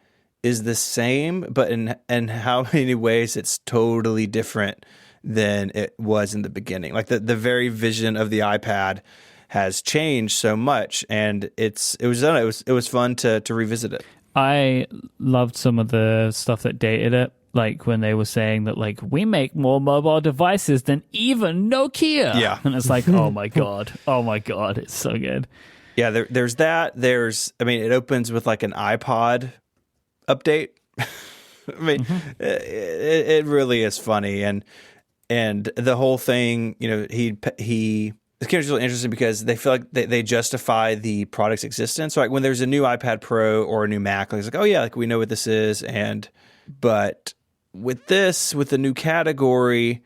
is the same, but in how many ways it's totally different than it was in the beginning. Like the very vision of the iPad has changed so much, and it was fun to revisit it. I loved some of the stuff that dated it, like when they were saying that, like, we make more mobile devices than even Nokia. Yeah. And it's like, oh my God, it's so good. Yeah, there's that. It opens with like an iPod update. I mean, it really is funny, and the whole thing, it's kind of really interesting because they feel like they justify the product's existence. So like when there's a new iPad Pro or a new Mac, it's like, oh yeah, like we know what this is, but with the new category,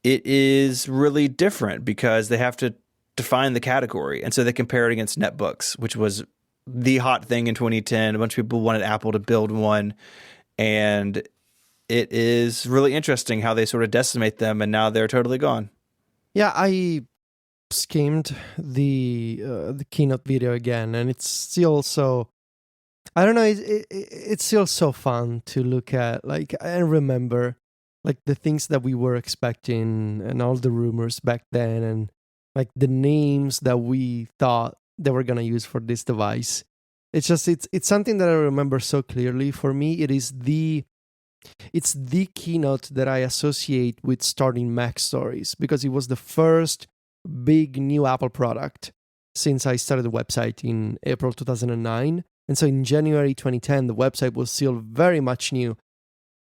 it is really different because they have to define the category, and so they compare it against netbooks, which was the hot thing in 2010. A bunch of people wanted Apple to build one, and it is really interesting how they sort of decimate them, and now they're totally gone. Yeah, I skimmed the keynote video again, and it's still so, I don't know, it's still so fun to look at, like, and remember like the things that we were expecting and all the rumors back then, and like the names that we thought they were gonna use for this device. It's something that I remember so clearly. For me, it's the keynote that I associate with starting Mac Stories, because it was the first big new Apple product since I started the website in April 2009. And so in January 2010, the website was still very much new.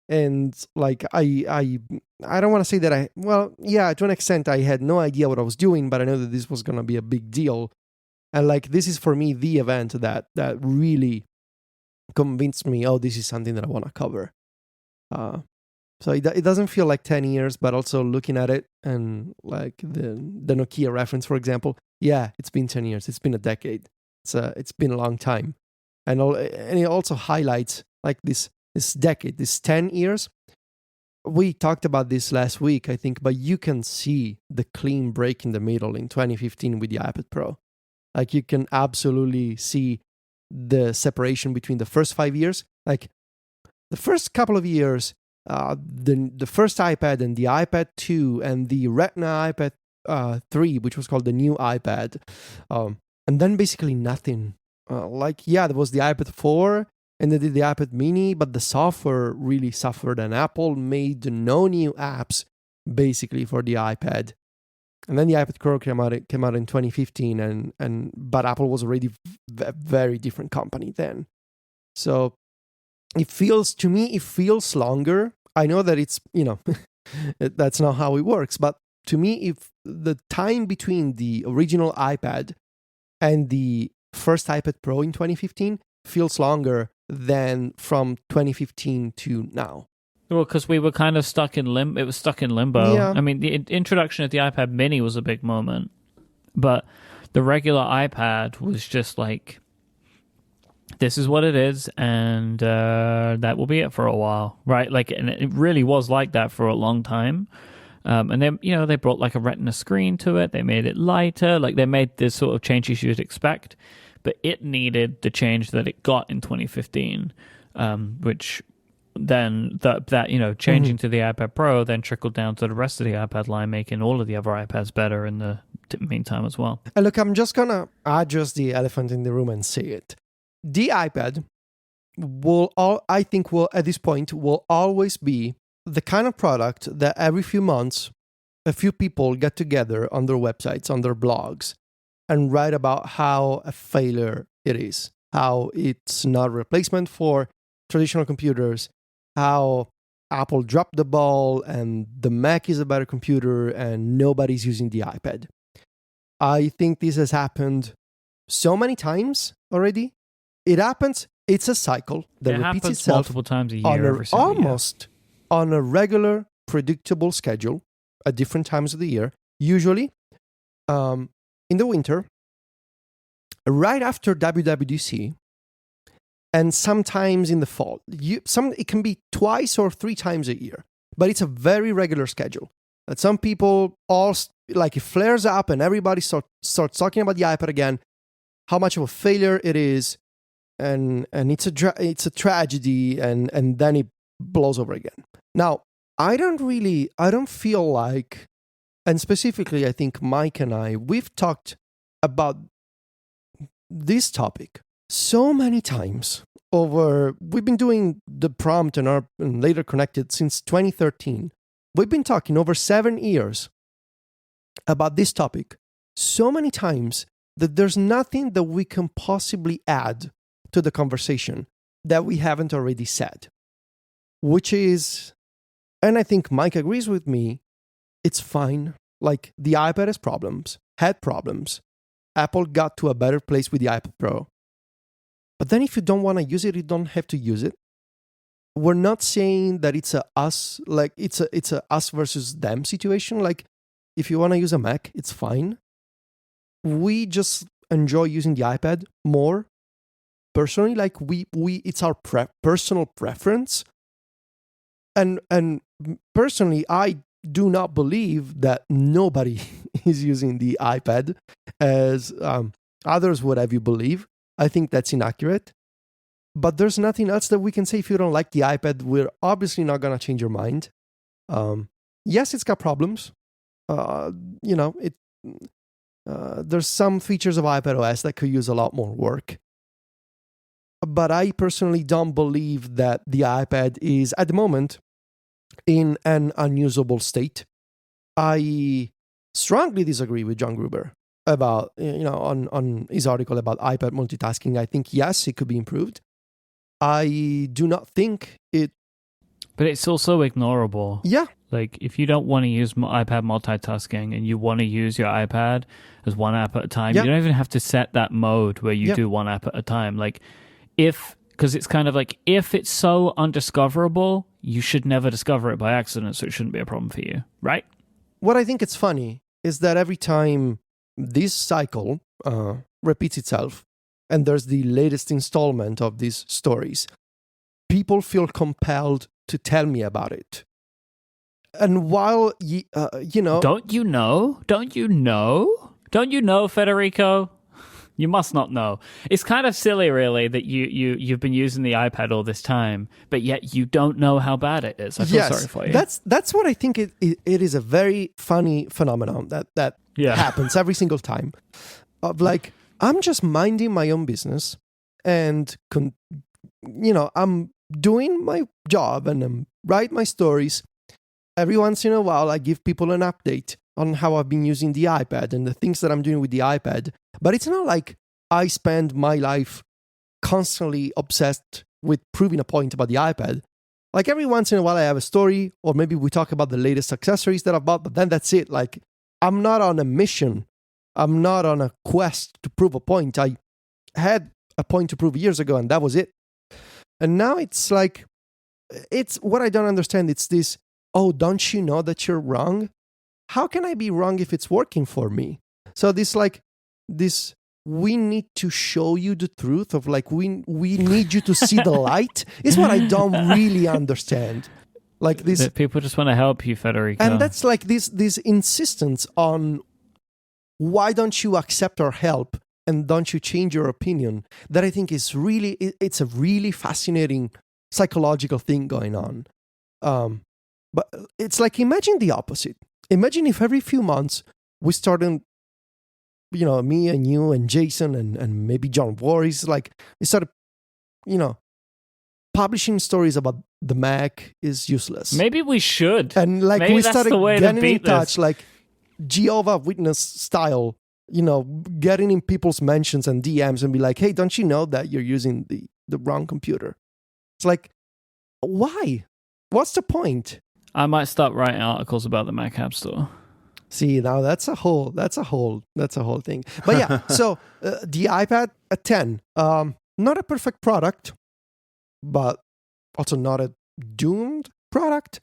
And like, I don't want to say that to an extent, I had no idea what I was doing, but I know that this was going to be a big deal. And like, this is for me the event that really convinced me, oh, this is something that I want to cover. So it doesn't feel like 10 years, but also looking at it and like the Nokia reference, for example, yeah, it's been 10 years. It's been a decade. It's been a long time. And it also highlights like this decade, this 10 years. We talked about this last week, I think, but you can see the clean break in the middle in 2015 with the iPad Pro. Like, you can absolutely see the separation between the first 5 years. Like, the first couple of years, the first iPad and the iPad 2 and the Retina iPad 3, which was called the new iPad, and then basically nothing. There was the iPad 4, and they did the iPad mini, but the software really suffered, and Apple made no new apps basically for the iPad. And then the iPad Pro came out in 2015, but Apple was already a very different company then. So it feels longer. I know that it's, that's not how it works, but to me, if the time between the original iPad and the first iPad Pro in 2015 feels longer than from 2015 to now. Well, because we were kind of stuck in limbo. It was stuck in limbo. Yeah. I mean, the introduction of the iPad mini was a big moment, but the regular iPad was just like, this is what it is, and that will be it for a while, right? Like, and it really was like that for a long time. And then, they brought like a Retina screen to it. They made it lighter. Like, they made this sort of changes you'd expect, but it needed the change that it got in 2015, which then changing to the iPad Pro then trickled down to the rest of the iPad line, making all of the other iPads better in the meantime as well. And look, I'm just gonna address the elephant in the room and say it. The iPad will at this point always be the kind of product that every few months a few people get together on their websites, on their blogs, and write about how a failure it is, how it's not a replacement for traditional computers, how Apple dropped the ball and the Mac is a better computer and nobody's using the iPad. I think this has happened so many times already. It happens. It's a cycle that repeats itself multiple times a year, almost on a regular, predictable schedule at different times of the year. Usually, in the winter, right after WWDC, and sometimes in the fall. It can be twice or 3 times a year, but it's a very regular schedule. That some people it flares up and everybody starts talking about the iPad again, how much of a failure it is, and it's a tragedy, and then it blows over again. Now, I don't feel like, and specifically, I think Mike and I, we've talked about this topic so many times we've been doing the prompt and Later Connected since 2013. We've been talking over 7 years about this topic so many times that there's nothing that we can possibly add to the conversation that we haven't already said, which is, and I think Mike agrees with me, it's fine. Like, the iPad had problems. Apple got to a better place with the iPad Pro. But then if you don't want to use it, you don't have to use it. We're not saying that it's a us versus them situation. Like, if you want to use a Mac, it's fine. We just enjoy using the iPad more personally. Like, it's our personal preference. And personally, I do not believe that nobody is using the iPad as others would have you believe. I think that's inaccurate. But there's nothing else that we can say. If you don't like the iPad, we're obviously not going to change your mind. Yes, it's got problems. There's some features of iPad OS that could use a lot more work. But I personally don't believe that the iPad is, at the moment, in an unusable state. I strongly disagree with John Gruber about, on his article about iPad multitasking. I think, yes, it could be improved. I do not think it... But it's also ignorable. Yeah. Like, if you don't want to use iPad multitasking and you want to use your iPad as one app at a time, you don't even have to set that mode where you do one app at a time. Like, because it's kind of like, if it's so undiscoverable, you should never discover it by accident, so it shouldn't be a problem for you, right? What I think it's funny is that every time this cycle repeats itself, and there's the latest installment of these stories, people feel compelled to tell me about it. And while, Don't you know? Don't you know, Federico? You must not know. It's kind of silly, really, that you've been using the iPad all this time, but yet you don't know how bad it is. I feel sorry for you. That's what I think it is a very funny phenomenon that happens every single time. Of like, I'm just minding my own business and, I'm doing my job and I'm writing my stories. Every once in a while, I give people an update on how I've been using the iPad and the things that I'm doing with the iPad. But it's not like I spend my life constantly obsessed with proving a point about the iPad. Like, every once in a while, I have a story, or maybe we talk about the latest accessories that I've bought, but then that's it. Like, I'm not on a mission. I'm not on a quest to prove a point. I had a point to prove years ago, and that was it. And now it's like, it's what I don't understand. It's this, oh, don't you know that you're wrong? How can I be wrong if it's working for me? So this, we need to show you the truth of, like, we need you to see the light is what I don't really understand. Like, this, people just want to help you, Federico. And that's like this insistence on, why don't you accept our help and don't you change your opinion, that I think is really, it's a really fascinating psychological thing going on. But it's like, imagine the opposite. Imagine if every few months we started, me and you and Jason and maybe John Warris, like, we started, publishing stories about the Mac is useless. Maybe we should. And like, maybe we started getting in touch, like Jehovah Witness style, getting in people's mentions and DMs and be like, hey, don't you know that you're using the wrong computer? It's like, why? What's the point? I might start writing articles about the Mac App Store. See, now that's a whole thing. But yeah, so the iPad 10, not a perfect product, but also not a doomed product.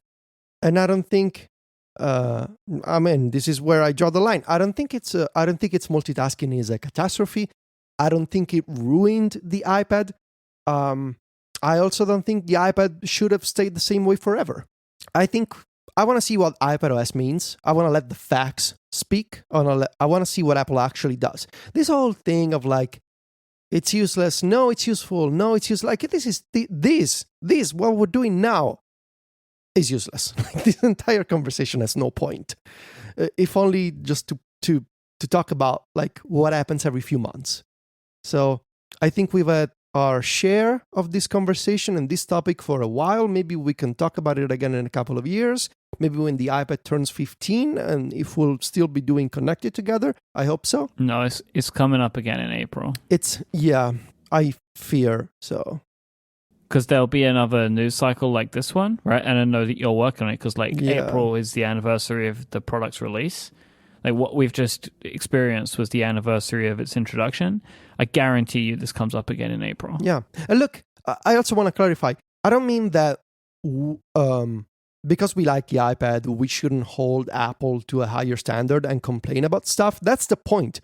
And I don't think, this is where I draw the line. I don't think it's multitasking is a catastrophe. I don't think it ruined the iPad. I also don't think the iPad should have stayed the same way forever. I think I want to see what iPadOS means. I want to let the facts speak. I want to see what Apple actually does. This whole thing of like, it's useless. No, it's useful. No, it's useless. Like this, what we're doing now is useless. Like, this entire conversation has no point. If only just to talk about like what happens every few months. So I think we've had our share of this conversation and this topic for a while. Maybe we can talk about it again in a couple of years. Maybe when the iPad turns 15, and if we'll still be doing Connected together. I hope so. No, it's coming up again in April. I fear so. Because there'll be another news cycle like this one, right? And I know that you're working on it because April is the anniversary of the product's release. Like what we've just experienced was the anniversary of its introduction. I guarantee you this comes up again in April. Yeah. And look, I also want to clarify. I don't mean that because we like the iPad, we shouldn't hold Apple to a higher standard and complain about stuff. That's the point.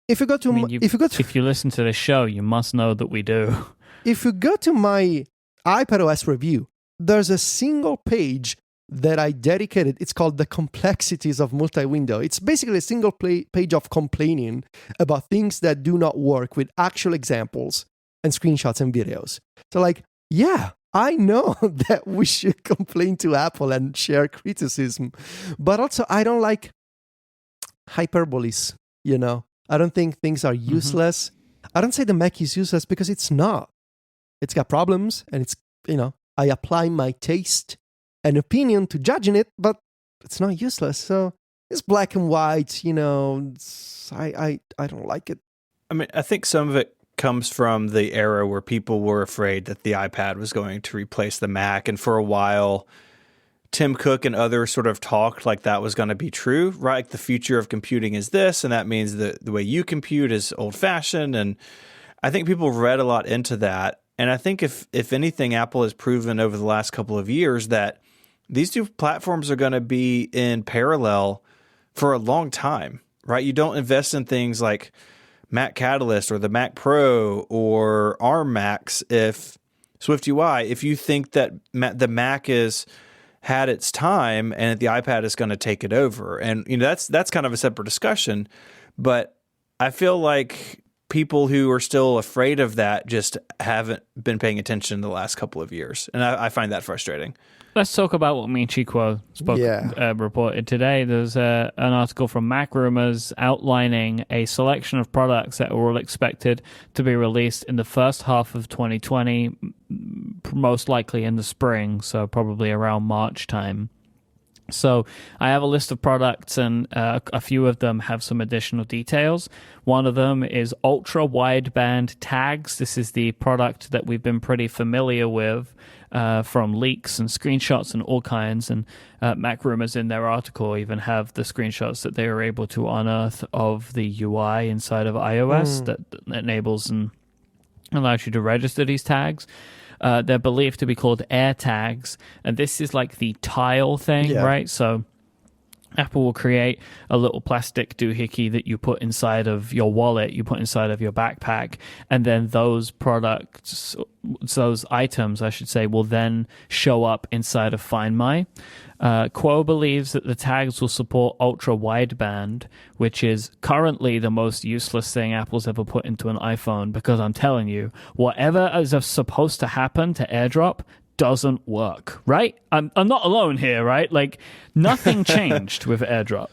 If you listen to this show, you must know that we do. If you go to my iPadOS review, there's a single page that I dedicated. It's called The Complexities of Multi-Window. It's basically a single page of complaining about things that do not work with actual examples and screenshots and videos. So like, yeah, I know that we should complain to Apple and share criticism, but also I don't like hyperboles, I don't think things are useless. I don't say the Mac is useless because it's not. It's got problems and it's, I apply my taste and opinion to judging it, but it's not useless. So it's black and white, I don't like it. I mean, I think some of it comes from the era where people were afraid that the iPad was going to replace the Mac. And for a while, Tim Cook and others sort of talked like that was going to be true, right? Like the future of computing is this, and that means that the way you compute is old-fashioned. And I think people read a lot into that. And I think if anything, Apple has proven over the last couple of years that these two platforms are going to be in parallel for a long time, right? You don't invest in things like Mac Catalyst or the Mac Pro or ARM Macs if SwiftUI, if you think that the Mac is had its time and the iPad is going to take it over. And that's kind of a separate discussion, but I feel like people who are still afraid of that just haven't been paying attention the last couple of years. And I find that frustrating. Let's talk about what me and Chico reported today. There's an article from Mac Rumors outlining a selection of products that were all expected to be released in the first half of 2020, most likely in the spring, so probably around March time. So I have a list of products, and a few of them have some additional details. One of them is ultra wideband tags. This is the product that we've been pretty familiar with from leaks and screenshots and all kinds. And Mac Rumors in their article even have the screenshots that they were able to unearth of the UI inside of iOS that enables and allows you to register these tags. They're believed to be called air tags, and this is like the tile thing, right? So Apple will create a little plastic doohickey that you put inside of your wallet, you put inside of your backpack, and then those products, those items, I should say, will then show up inside of Find My. Quo believes that the tags will support ultra wideband, which is currently the most useless thing Apple's ever put into an iPhone, because I'm telling you, whatever is supposed to happen to AirDrop doesn't work, right? I'm not alone here, right? Like, nothing changed with AirDrop.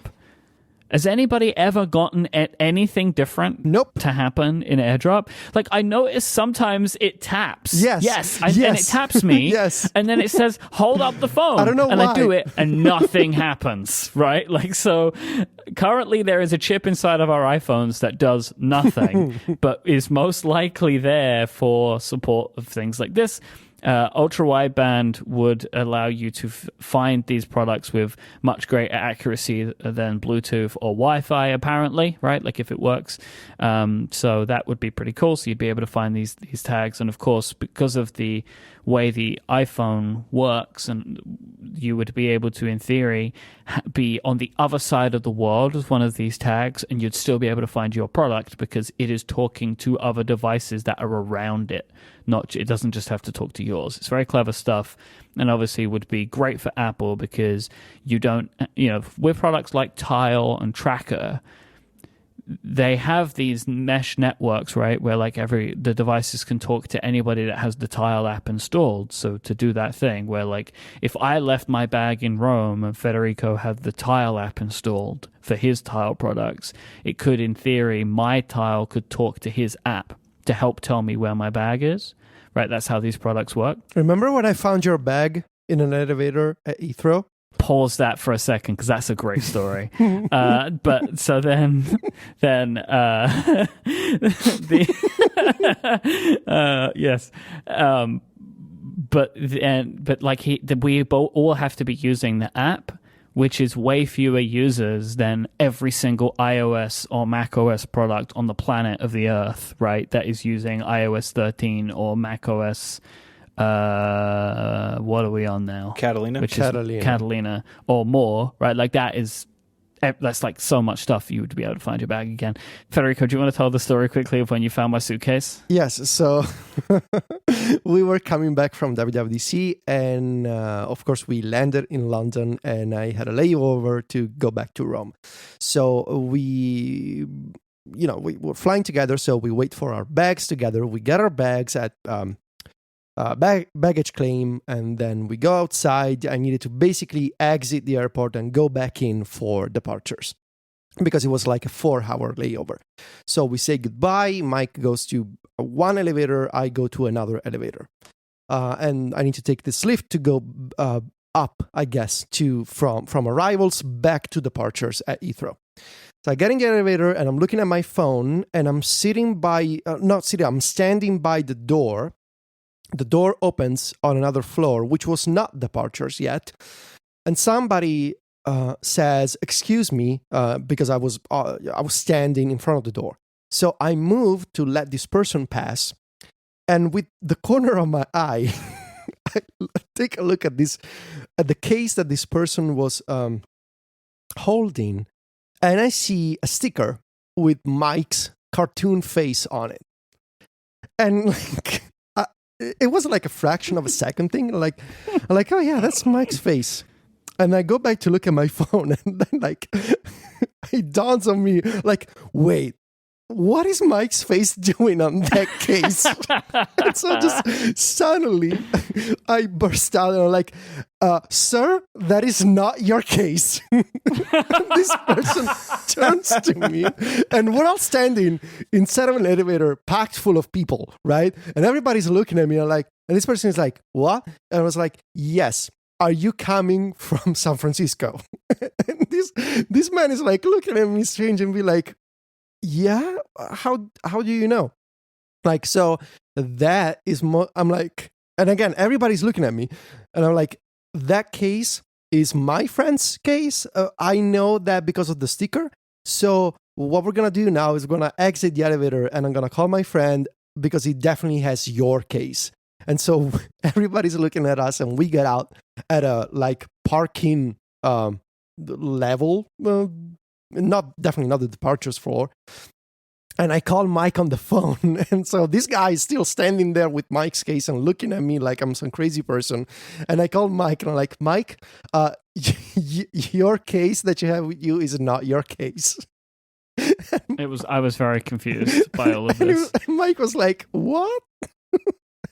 Has anybody ever gotten anything different Nope. to happen in AirDrop? Like, I notice sometimes it taps. Yes. And it taps me. Yes. And then it says, hold up the phone. I don't know and why. I do it and nothing happens, right? Like, so currently there is a chip inside of our iPhones that does nothing, but is most likely there for support of things like this. Ultra wideband would allow you to find these products with much greater accuracy than Bluetooth or Wi-Fi, apparently, right? Like if it works. So that would be pretty cool. So you'd be able to find these tags. And of course, because of the way the iPhone works, and you would be able to, in theory, be on the other side of the world with one of these tags, and you'd still be able to find your product because it is talking to other devices that are around it. It doesn't just have to talk to yours. It's very clever stuff, and obviously would be great for Apple because you don't, with products like Tile and Tracker, they have these mesh networks, right, where like the devices can talk to anybody that has the Tile app installed. So to do that thing where like if I left my bag in Rome and Federico had the Tile app installed for his Tile products, it could, in theory, my Tile could talk to his app to help tell me where my bag is, right? That's how these products work. Remember when I found your bag in an elevator at Heathrow? Pause that for a second because that's a great story. But so then yes. But like we all have to be using the app, which is way fewer users than every single iOS or macOS product on the planet of the Earth, right? That is using iOS 13 or macOS. What are we on now? Catalina. Which is Catalina or more, right? Like that's like so much stuff you would be able to find your bag again. Federico, do you want to tell the story quickly of when you found my suitcase? Yes. So we were coming back from WWDC, and of course we landed in London, and I had a layover to go back to Rome. So we were flying together. So we wait for our bags together. We get our bags at baggage claim, and then we go outside. I needed to basically exit the airport and go back in for departures because it was like a 4-hour layover. So we say goodbye. Mike goes to one elevator, I go to another elevator, and I need to take this lift to go up, I guess, from arrivals back to departures at Heathrow. So I get in the elevator and I'm looking at my phone, and I'm standing by the door. The door opens on another floor, which was not departures yet. And somebody says, "Excuse me," because I was standing in front of the door. So I moved to let this person pass. And with the corner of my eye, I take a look at the case that this person was holding. And I see a sticker with Mike's cartoon face on it. And like... it was like a fraction of a second thing. Like, I'm like, oh yeah, that's Mike's face. And I go back to look at my phone, and then like, it dawns on me, like, wait, what is Mike's face doing on that case? And so just suddenly I burst out and I'm like, sir, that is not your case. This person turns to me, and we're all standing inside of an elevator packed full of people, right? And everybody's looking at me and this person is like, what? And I was like, yes. Are you coming from San Francisco? And this man is like looking at me strange and be like, yeah, how do you know? Like, so that is I'm like, and again, everybody's looking at me, and I'm like, that case is my friend's case. I know that because of the sticker. So what we're gonna do now is we're gonna exit the elevator, and I'm gonna call my friend because he definitely has your case. And so everybody's looking at us, and we get out at a like parking level. Definitely not the departures floor. And I call Mike on the phone. And so this guy is still standing there with Mike's case and looking at me like I'm some crazy person. And I call Mike and I'm like, Mike, your case that you have with you is not your case. I was very confused by all of this. And Mike was like, what?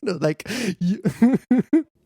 Like,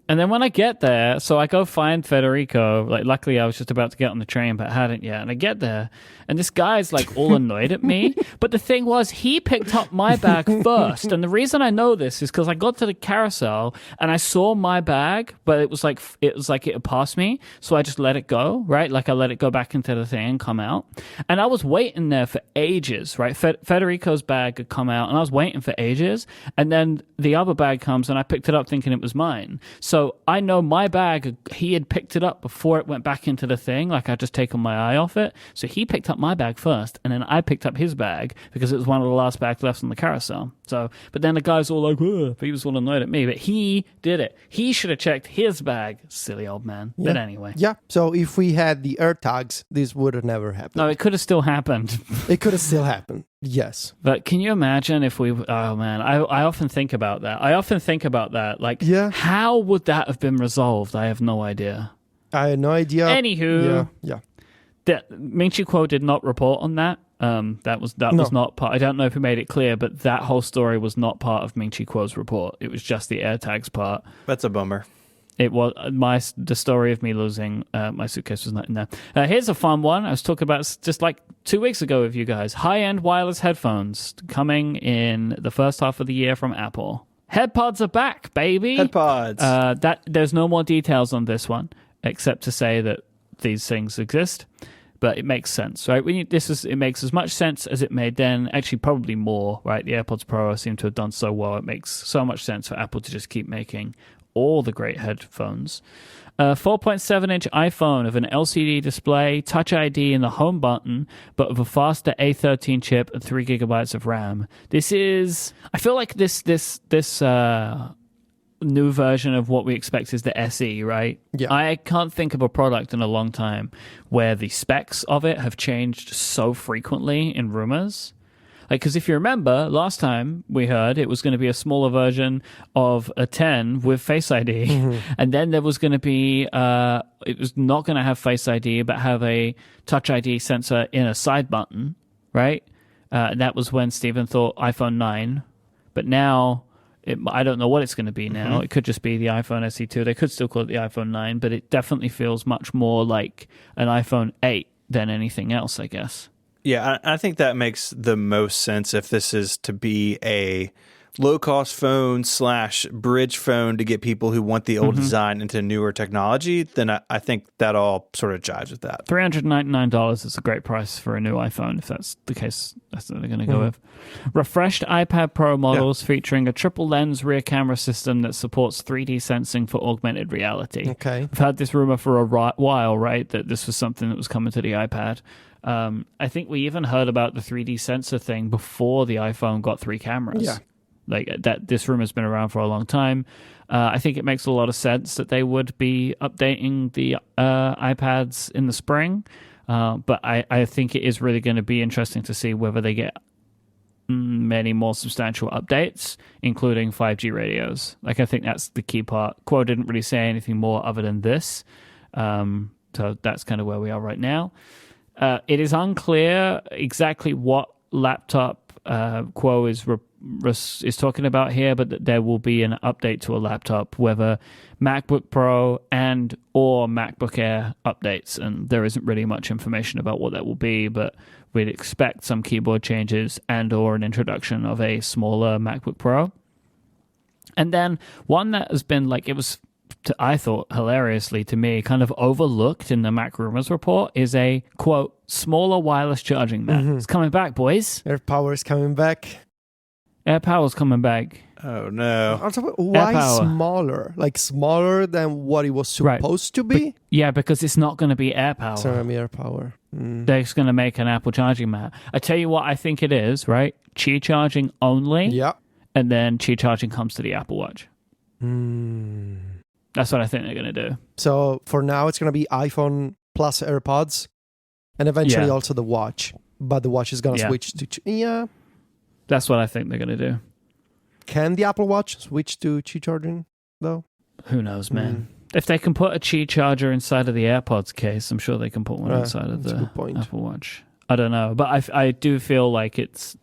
And then when I get there, so I go find Federico. Like, luckily, I was just about to get on the train, but hadn't yet. And I get there, and this guy's like all annoyed at me. But the thing was, he picked up my bag first. And the reason I know this is because I got to the carousel and I saw my bag, but it was like it had passed me. So I just let it go, right? Like I let it go back into the thing and come out. And I was waiting there for ages, right? Federico's bag had come out, and I was waiting for ages. And then the other bag comes, and I picked it up thinking it was mine. So I know my bag, he had picked it up before it went back into the thing. Like I'd just taken my eye off it. So he picked up my bag first, and then I picked up his bag because it was one of the last bags left on the carousel. So, but then the guy's all like, ugh, but he was all annoyed at me. But he did it. He should have checked his bag. Silly old man. Yeah. But anyway. Yeah. So if we had the AirTags, this would have never happened. No, it could have still happened. It could have still happened. Yes. But can you imagine if we... Oh, man. I often think about that. Like, how would that have been resolved? I have no idea. I had no idea. Anywho. Yeah. Ming Chi Kuo did not report on that. That was not part... I don't know if he made it clear, but that whole story was not part of Ming Chi Kuo's report. It was just the AirTags part. That's a bummer. It was the story of me losing my suitcase was not in there. Here's a fun one. I was talking about just like 2 weeks ago with you guys. High-end wireless headphones coming in the first half of the year from Apple. HeadPods are back, baby. HeadPods. There's no more details on this one, except to say that these things exist. But it makes sense, right? It makes as much sense as it made then. Actually, probably more, right? The AirPods Pro seem to have done so well. It makes so much sense for Apple to just keep making all the great headphones. 4.7-inch iPhone of an LCD display, Touch ID in the home button, but with a faster A13 chip and 3 gigabytes of RAM. I feel like this new version of what we expect is the SE, right? Yeah. I can't think of a product in a long time where the specs of it have changed so frequently in rumors. Like, because if you remember, last time we heard it was going to be a smaller version of a 10 with Face ID. Mm-hmm. And then there was going to be, it was not going to have Face ID, but have a Touch ID sensor in a side button, right? And that was when Stephen thought iPhone 9. But now, I don't know what it's going to be now. Mm-hmm. It could just be the iPhone SE2. They could still call it the iPhone 9, but it definitely feels much more like an iPhone 8 than anything else, I guess. Yeah, I think that makes the most sense if this is to be a low-cost phone / bridge phone to get people who want the old design into newer technology, then I think that all sort of jives with that. $399 is a great price for a new iPhone, if that's the case. That's what they're going to go with. Refreshed iPad Pro models featuring a triple-lens rear camera system that supports 3D sensing for augmented reality. Okay. We've had this rumor for a while, right, that this was something that was coming to the iPad. I think we even heard about the 3D sensor thing before the iPhone got 3 cameras. Yeah. Like that, this rumor's been around for a long time. I think it makes a lot of sense that they would be updating the iPads in the spring. But I think it is really going to be interesting to see whether they get many more substantial updates, including 5G radios. Like, I think that's the key part. Quo didn't really say anything more other than this. So that's kind of where we are right now. It is unclear exactly what laptop Quo is talking about here, but there will be an update to a laptop, whether MacBook Pro and or MacBook Air updates, and there isn't really much information about what that will be, but we'd expect some keyboard changes and or an introduction of a smaller MacBook Pro. And then one that has been I thought hilariously to me, kind of overlooked in the Mac Rumors report is a, quote, smaller wireless charging mat. Mm-hmm. It's coming back, boys. AirPower is coming back. AirPower's coming back. Oh, no. Why smaller? Like smaller than what it was supposed to be? Because it's not going to be AirPower. It's not going to be AirPower. They're just going to make an Apple charging mat. I tell you what I think it is, right? Qi charging only. Yeah. And then Qi charging comes to the Apple Watch. That's what I think they're going to do. So for now, it's going to be iPhone plus AirPods, and eventually also the watch. But the watch is going to switch to... That's what I think they're going to do. Can the Apple Watch switch to Qi charging, though? Who knows, man. If they can put a Qi charger inside of the AirPods case, I'm sure they can put one inside of the Apple Watch. I don't know. But I do feel like it's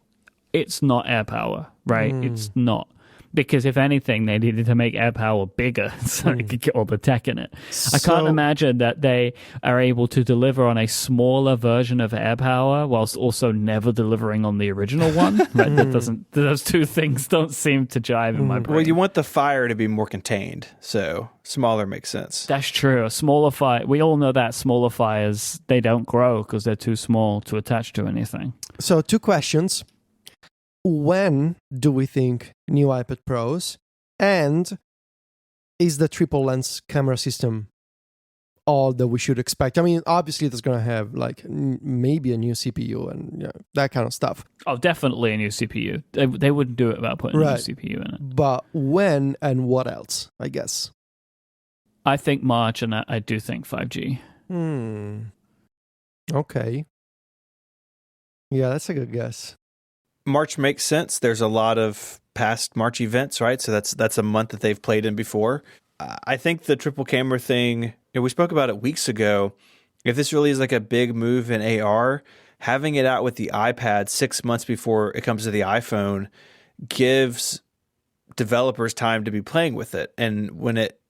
not AirPower, right? It's not. Because if anything, they needed to make AirPower bigger so it could get all the tech in it. I So- can't imagine that they are able to deliver on a smaller version of AirPower whilst also never delivering on the original one. Right? Those two things don't seem to jive in my brain. Well, you want the fire to be more contained, so smaller makes sense. That's true. A smaller fire, we all know that smaller fires, they don't grow because they're too small to attach to anything. So 2 questions. When do we think new iPad Pros? And is the triple lens camera system all that we should expect? I mean, obviously, it's going to have like maybe a new CPU and that kind of stuff. Oh, definitely a new CPU. They wouldn't do it without putting a new CPU in it. But when and what else, I guess? I think March, and I do think 5G. Okay. Yeah, that's a good guess. March makes sense. There's a lot of past March events, right? So that's a month that they've played in before. I think the triple camera thing, we spoke about it weeks ago. If this really is like a big move in AR, having it out with the iPad 6 months before it comes to the iPhone gives developers time to be playing with it. And when it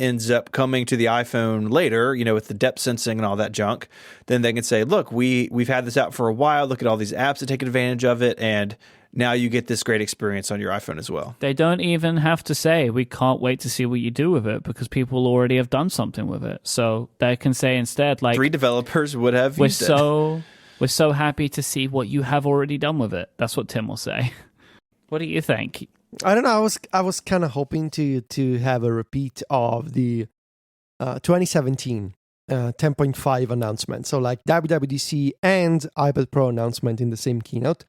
ends up coming to the iPhone later, with the depth sensing and all that junk, then they can say, look, we've had this out for a while. Look at all these apps that take advantage of it. And now you get this great experience on your iPhone as well. They don't even have to say, we can't wait to see what you do with it, because people already have done something with it. So they can say instead, like, 3 developers would have used it. We're so happy to see what you have already done with it. That's what Tim will say. What do you think? I don't know. I was kind of hoping to have a repeat of the 2017 10.5 announcement. So like WWDC and iPad Pro announcement in the same keynote.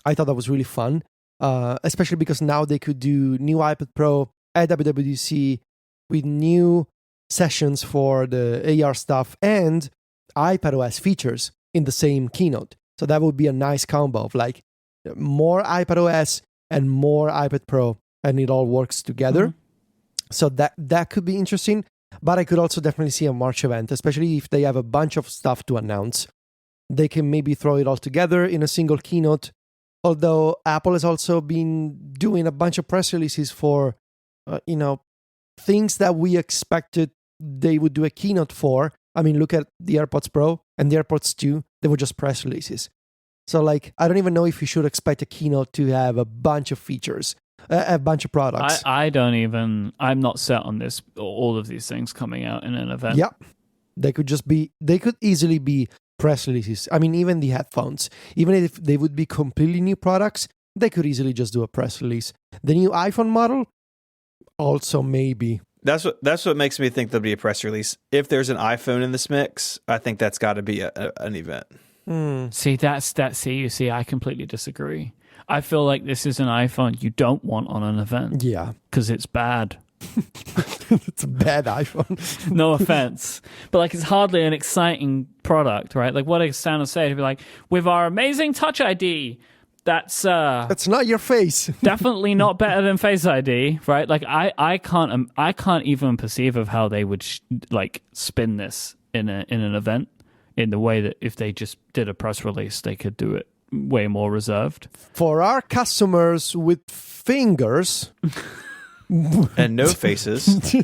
I thought that was really fun, especially because now they could do new iPad Pro at WWDC with new sessions for the AR stuff and iPadOS features in the same keynote. So that would be a nice combo of like more iPadOS and more iPad Pro, and it all works together. So that could be interesting. But I could also definitely see a March event, especially if they have a bunch of stuff to announce. They can maybe throw it all together in a single keynote. Although Apple has also been doing a bunch of press releases for, things that we expected they would do a keynote for. I mean, look at the AirPods Pro and the AirPods 2. They were just press releases. So, like, I don't even know if you should expect a keynote to have a bunch of features, a bunch of products. I'm not set on this, all of these things coming out in an event. Yeah. They could easily be press releases. I mean, even the headphones, even if they would be completely new products, they could easily just do a press release. The new iPhone model, also maybe. That's what makes me think there'll be a press release. If there's an iPhone in this mix, I think that's got to be an event. See, I completely disagree. I feel like this is an iPhone you don't want on an event. Yeah. Because it's bad. It's a bad iPhone. No offense. But like, it's hardly an exciting product, right? Like, what does Santa say? To be like, with our amazing Touch ID, that's not your face. definitely not better than Face ID, right? Like, I can't even perceive of how they would spin this in an event in the way that if they just did a press release, they could do it way more reserved. For our customers with fingers and no faces.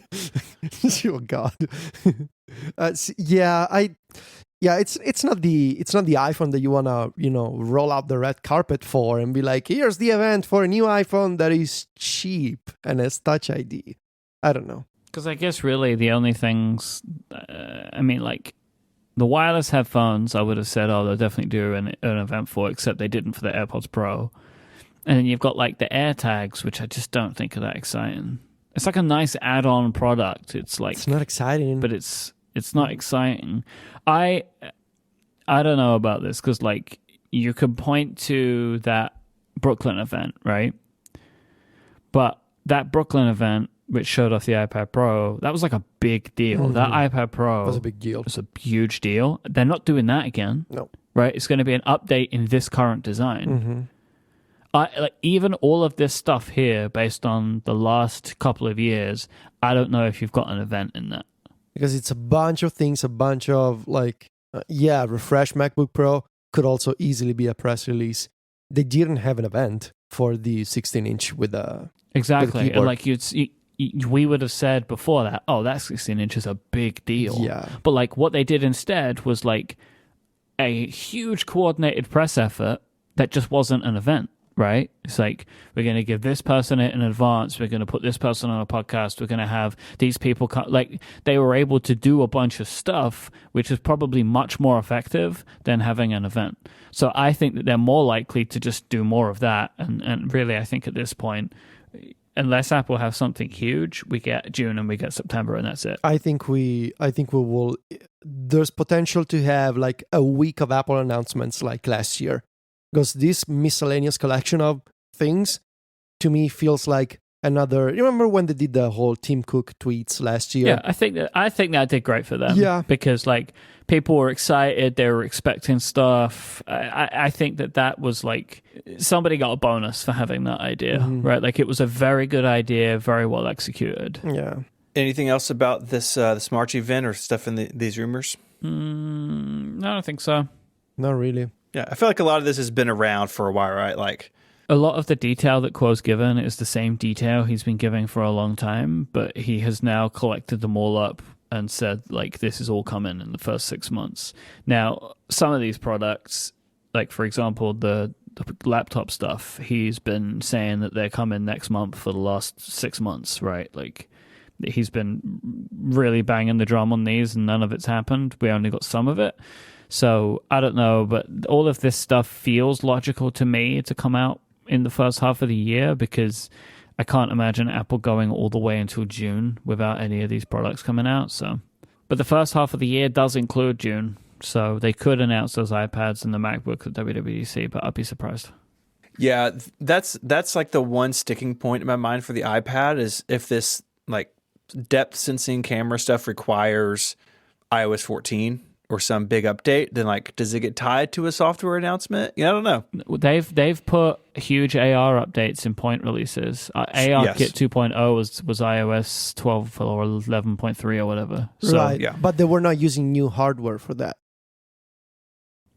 Oh God. It's not the iPhone that you wanna roll out the red carpet for and be like, here's the event for a new iPhone that is cheap and has Touch ID. I don't know. Because I guess really the only things, the wireless headphones, I would have said, they'll definitely do an event for, except they didn't for the AirPods Pro. And then you've got like the AirTags, which I just don't think are that exciting. It's like a nice add-on product. It's not exciting, but it's not exciting. I don't know about this because like you could point to that Brooklyn event, right? But that Brooklyn event, which showed off the iPad Pro, that was like a big deal. Mm-hmm. That iPad Pro was a big deal. It's a huge deal. They're not doing that again. No. Right? It's going to be an update in this current design. Mm-hmm. Even all of this stuff here, based on the last couple of years, I don't know if you've got an event in that. Because it's a bunch of things, a bunch of refresh MacBook Pro could also easily be a press release. They didn't have an event for the 16-inch with the Exactly. keyboard. Like we would have said before that, oh, that 16-inch is a big deal. Yeah. But like what they did instead was like a huge coordinated press effort that just wasn't an event, right? It's like, we're going to give this person it in advance. We're going to put this person on a podcast. We're going to have these people like they were able to do a bunch of stuff, which is probably much more effective than having an event. So I think that they're more likely to just do more of that. And really, I think at this point, unless Apple have something huge, we get June and we get September and that's it. I think we will. There's potential to have like a week of Apple announcements like last year, because this miscellaneous collection of things to me feels like another. You remember when they did the whole Tim Cook tweets last year? Yeah, I think that did great for them. Yeah, because like people were excited, they were expecting stuff. I think that was like somebody got a bonus for having that idea, right? Like it was a very good idea, very well executed. Yeah. Anything else about this March event or stuff in these rumors? No, I don't think so. Not really. Yeah, I feel like a lot of this has been around for a while, right? Like a lot of the detail that Quo's given is the same detail he's been giving for a long time, but he has now collected them all up and said, like, this is all coming in the first 6 months. Now, some of these products, like, for example, the laptop stuff, he's been saying that they're coming next month for the last 6 months, right? Like, he's been really banging the drum on these and none of it's happened. We only got some of it. So I don't know, but all of this stuff feels logical to me to come out in the first half of the year, because I can't imagine Apple going all the way until June without any of these products coming out. So, but the first half of the year does include June, so they could announce those iPads and the MacBook at WWDC, but I'd be surprised. Yeah, that's like the one sticking point in my mind for the iPad is if this like depth sensing camera stuff requires iOS 14 or some big update, then like does it get tied to a software announcement? Yeah, I don't know. They've put huge AR updates in point releases. ARKit 2.0 was iOS 12 or 11.3 or whatever. So, right, yeah. But they were not using new hardware for that.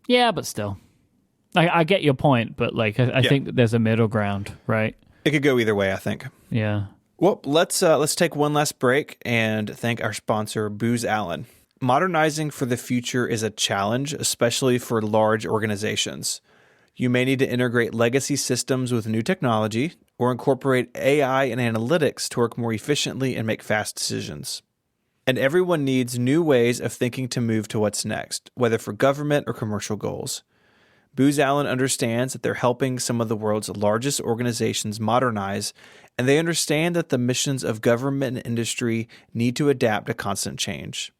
Yeah, but still. I get your point, but like I think that there's a middle ground, right? It could go either way, I think. Yeah. Well, let's take one last break and thank our sponsor, Booz Allen. Modernizing for the future is a challenge, especially for large organizations. You may need to integrate legacy systems with new technology or incorporate AI and analytics to work more efficiently and make fast decisions. And everyone needs new ways of thinking to move to what's next, whether for government or commercial goals. Booz Allen understands that they're helping some of the world's largest organizations modernize, and they understand that the missions of government and industry need to adapt to constant change.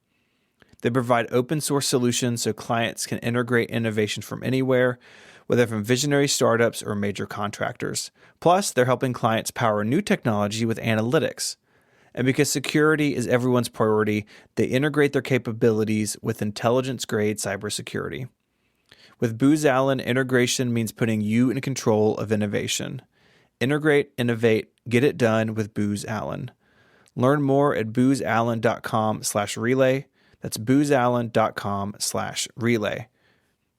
They provide open source solutions so clients can integrate innovation from anywhere, whether from visionary startups or major contractors. Plus, they're helping clients power new technology with analytics. And because security is everyone's priority, they integrate their capabilities with intelligence-grade cybersecurity. With Booz Allen, integration means putting you in control of innovation. Integrate, innovate, get it done with Booz Allen. Learn more at boozallen.com/relay. That's boozallen.com/relay.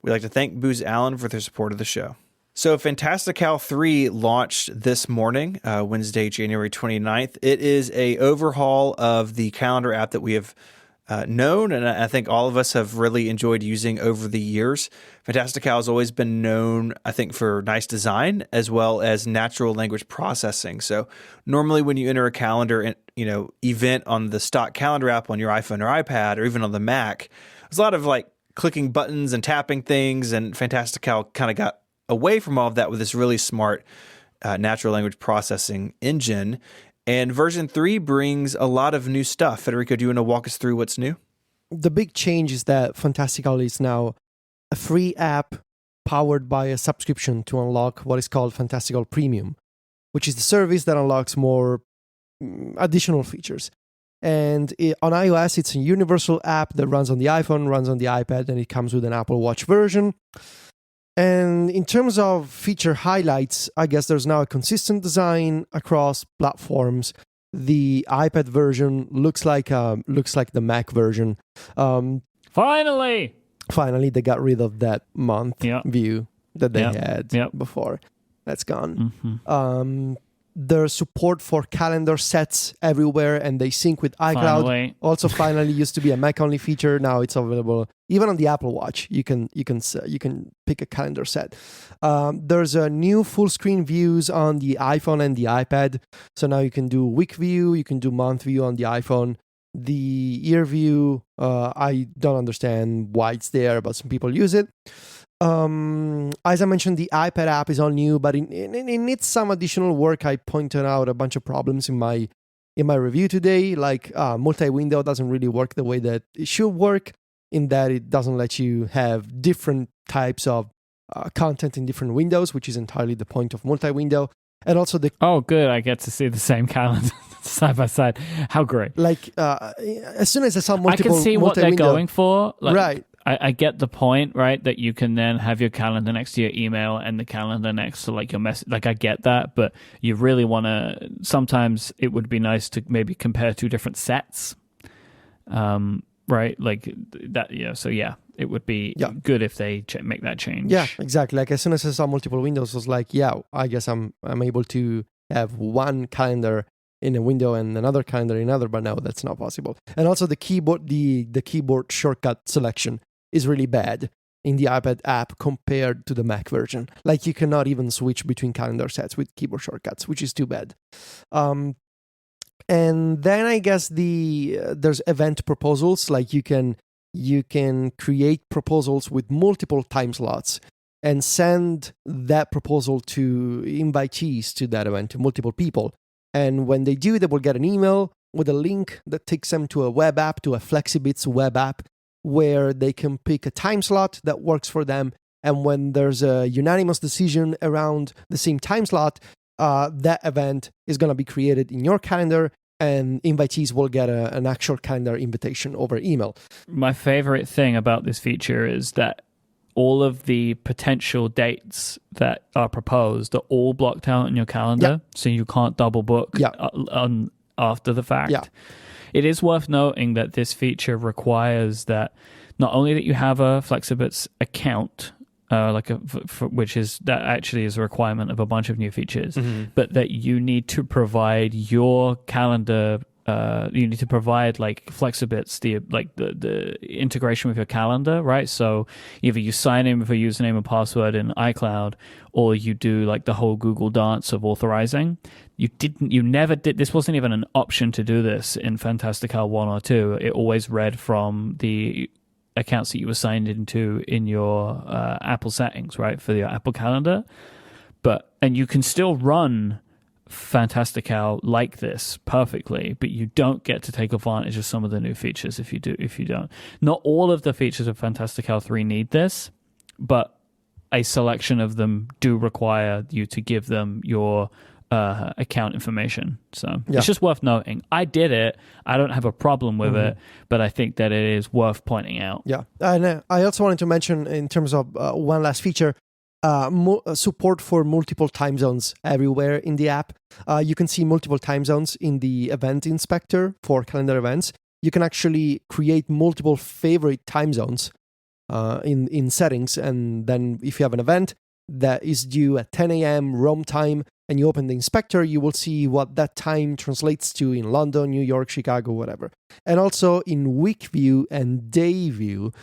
We'd like to thank Booz Allen for their support of the show. So Fantastical 3 launched this morning, Wednesday, January 29th. It is a overhaul of the calendar app that we have known, and I think all of us have really enjoyed using over the years. Fantastical has always been known, I think, for nice design as well as natural language processing. So normally when you enter a calendar, event on the stock calendar app on your iPhone or iPad or even on the Mac, there's a lot of like clicking buttons and tapping things, and Fantastical kind of got away from all of that with this really smart natural language processing engine. And version 3 brings a lot of new stuff. Federico, do you want to walk us through what's new? The big change is that Fantastical is now a free app powered by a subscription to unlock what is called Fantastical Premium, which is the service that unlocks more additional features. And on iOS, it's a universal app that runs on the iPhone, runs on the iPad, and it comes with an Apple Watch version. And in terms of feature highlights, I guess there's now a consistent design across platforms. The iPad version looks like the Mac version. Finally, they got rid of that month view that they had before. That's gone. There's support for calendar sets everywhere, and they sync with iCloud. Finally. Also, finally, used to be a Mac only feature. Now it's available even on the Apple Watch. You can pick a calendar set. There's a new full screen views on the iPhone and the iPad. So now you can do week view, you can do month view on the iPhone. The year view, I don't understand why it's there, but some people use it. As I mentioned, the iPad app is all new, but it needs some additional work. I pointed out a bunch of problems in my review today, like multi-window doesn't really work the way that it should work, in that it doesn't let you have different types of content in different windows, which is entirely the point of multi-window. And also oh, good, I get to see the same calendar side by side. How great! Like as soon as I saw multiple, I can see what they're going for. Like, right. I get the point, right? That you can then have your calendar next to your email and the calendar next to like your message. Like I get that, but you really want to. Sometimes it would be nice to maybe compare two different sets, right? Like that. Yeah. So yeah, it would be good if they make that change. Yeah, exactly. Like as soon as I saw multiple windows, I was like, yeah, I guess I'm able to have one calendar in a window and another calendar in another, but no, that's not possible. And also the keyboard, the keyboard shortcut selection is really bad in the iPad app compared to the Mac version. Like you cannot even switch between calendar sets with keyboard shortcuts, which is too bad. And then I guess there's event proposals. Like you can create proposals with multiple time slots and send that proposal to invitees to that event, to multiple people. And when they do, they will get an email with a link that takes them to a web app, to a FlexiBits web app, where they can pick a time slot that works for them. And when there's a unanimous decision around the same time slot, that event is going to be created in your calendar, and invitees will get an actual calendar invitation over email. My favorite thing about this feature is that all of the potential dates that are proposed are all blocked out in your calendar, so you can't double book after the fact. Yeah. It is worth noting that this feature requires that not only that you have a FlexiBits account, which is that actually is a requirement of a bunch of new features, but that you need to provide your calendar. You need to provide like FlexiBits, the integration with your calendar, right? So either you sign in with a username and password in iCloud, or you do like the whole Google dance of authorizing. You never did. This wasn't even an option to do this in Fantastical 1 or 2. It always read from the accounts that you were signed into in your Apple settings, right, for your Apple Calendar. And you can still run Fantastical like this perfectly, but you don't get to take advantage of some of the new features if you don't. Not all of the features of Fantastical 3 need this, but a selection of them do require you to give them your account information. So it's just worth noting. I did it. I don't have a problem with it, but I think that it is worth pointing out. Yeah. And I also wanted to mention, in terms of one last feature, support for multiple time zones everywhere in the app. You can see multiple time zones in the event inspector for calendar events. You can actually create multiple favorite time zones in settings, and then if you have an event that is due at 10 a.m. Rome time and you open the inspector, you will see what that time translates to in London, New York, Chicago, whatever. And also in week view and day view,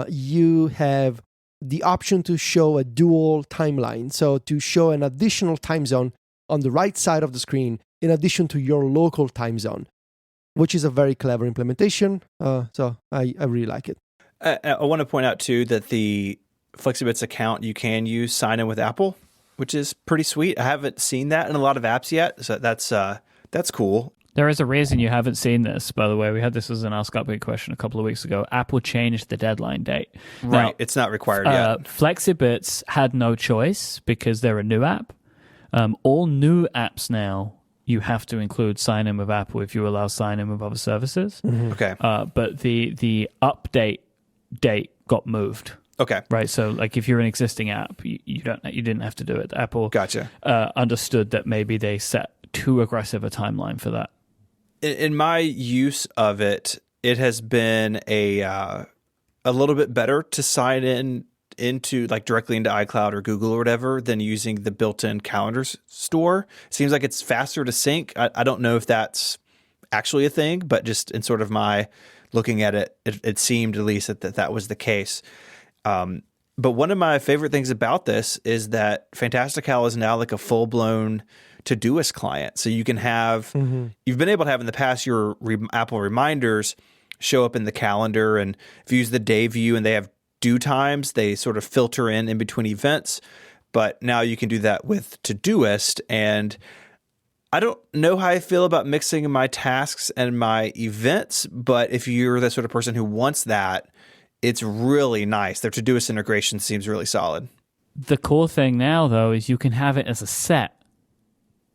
you have the option to show a dual timeline. So to show an additional time zone on the right side of the screen in addition to your local time zone, which is a very clever implementation. So I really like it. I want to point out too that the FlexiBits account, you can use sign in with Apple, which is pretty sweet. I haven't seen that in a lot of apps yet, so that's cool. There is a reason you haven't seen this, by the way. We had this as an Ask Upbeat question a couple of weeks ago. Apple changed the deadline date. Right, now, it's not required yet. FlexiBits had no choice because they're a new app. All new apps now, you have to include sign in with Apple if you allow sign in with other services. Okay. But the update date got moved. Okay. Right. So like if you're an existing app, you didn't have to do it. Apple understood that maybe they set too aggressive a timeline for that. In my use of it, it has been a little bit better to sign in into like directly into iCloud or Google or whatever than using the built-in calendars store. It seems like it's faster to sync. I don't know if that's actually a thing, but just in sort of my looking at it, it seemed at least that was the case. But one of my favorite things about this is that Fantastical is now like a full-blown Todoist client. So you can have, you've been able to have in the past your Apple reminders show up in the calendar, and if you use the day view and they have due times, they sort of filter in between events. But now you can do that with Todoist, and I don't know how I feel about mixing my tasks and my events, but if you're the sort of person who wants that, it's really nice. Their Todoist integration seems really solid. The cool thing now, though, is you can have it as a set.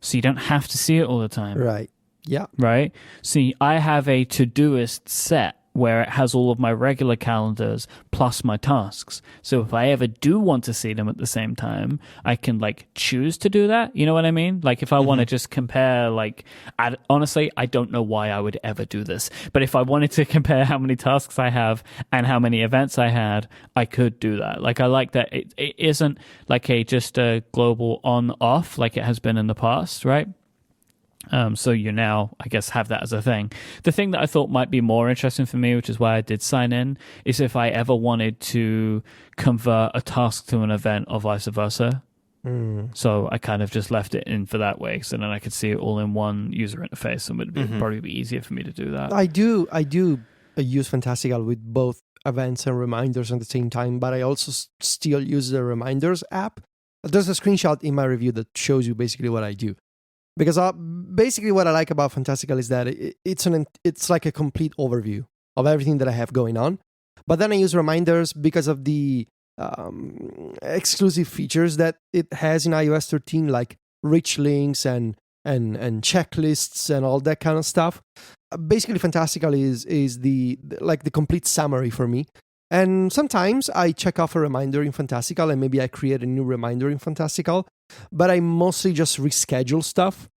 So you don't have to see it all the time. Right. Yeah. Right? See, I have a Todoist set where it has all of my regular calendars plus my tasks. So if I ever do want to see them at the same time, I can like choose to do that. You know what I mean? Like if I want to just compare, like, honestly, I don't know why I would ever do this. But if I wanted to compare how many tasks I have and how many events I had, I could do that. Like I like that it isn't like just a global on off like it has been in the past, right? So you now, I guess, have that as a thing. The thing that I thought might be more interesting for me, which is why I did sign in, is if I ever wanted to convert a task to an event or vice versa. So I kind of just left it in for that way, so then I could see it all in one user interface, and it would probably be easier for me to do that. I do use Fantastical with both events and reminders at the same time, but I also still use the reminders app. There's a screenshot in my review that shows you basically what I do. Because basically what I like about Fantastical is that it's like a complete overview of everything that I have going on. But then I use reminders because of the exclusive features that it has in iOS 13, like rich links and checklists and all that kind of stuff. Basically, Fantastical is the complete summary for me. And sometimes I check off a reminder in Fantastical, and maybe I create a new reminder in Fantastical. But I mostly just reschedule stuff,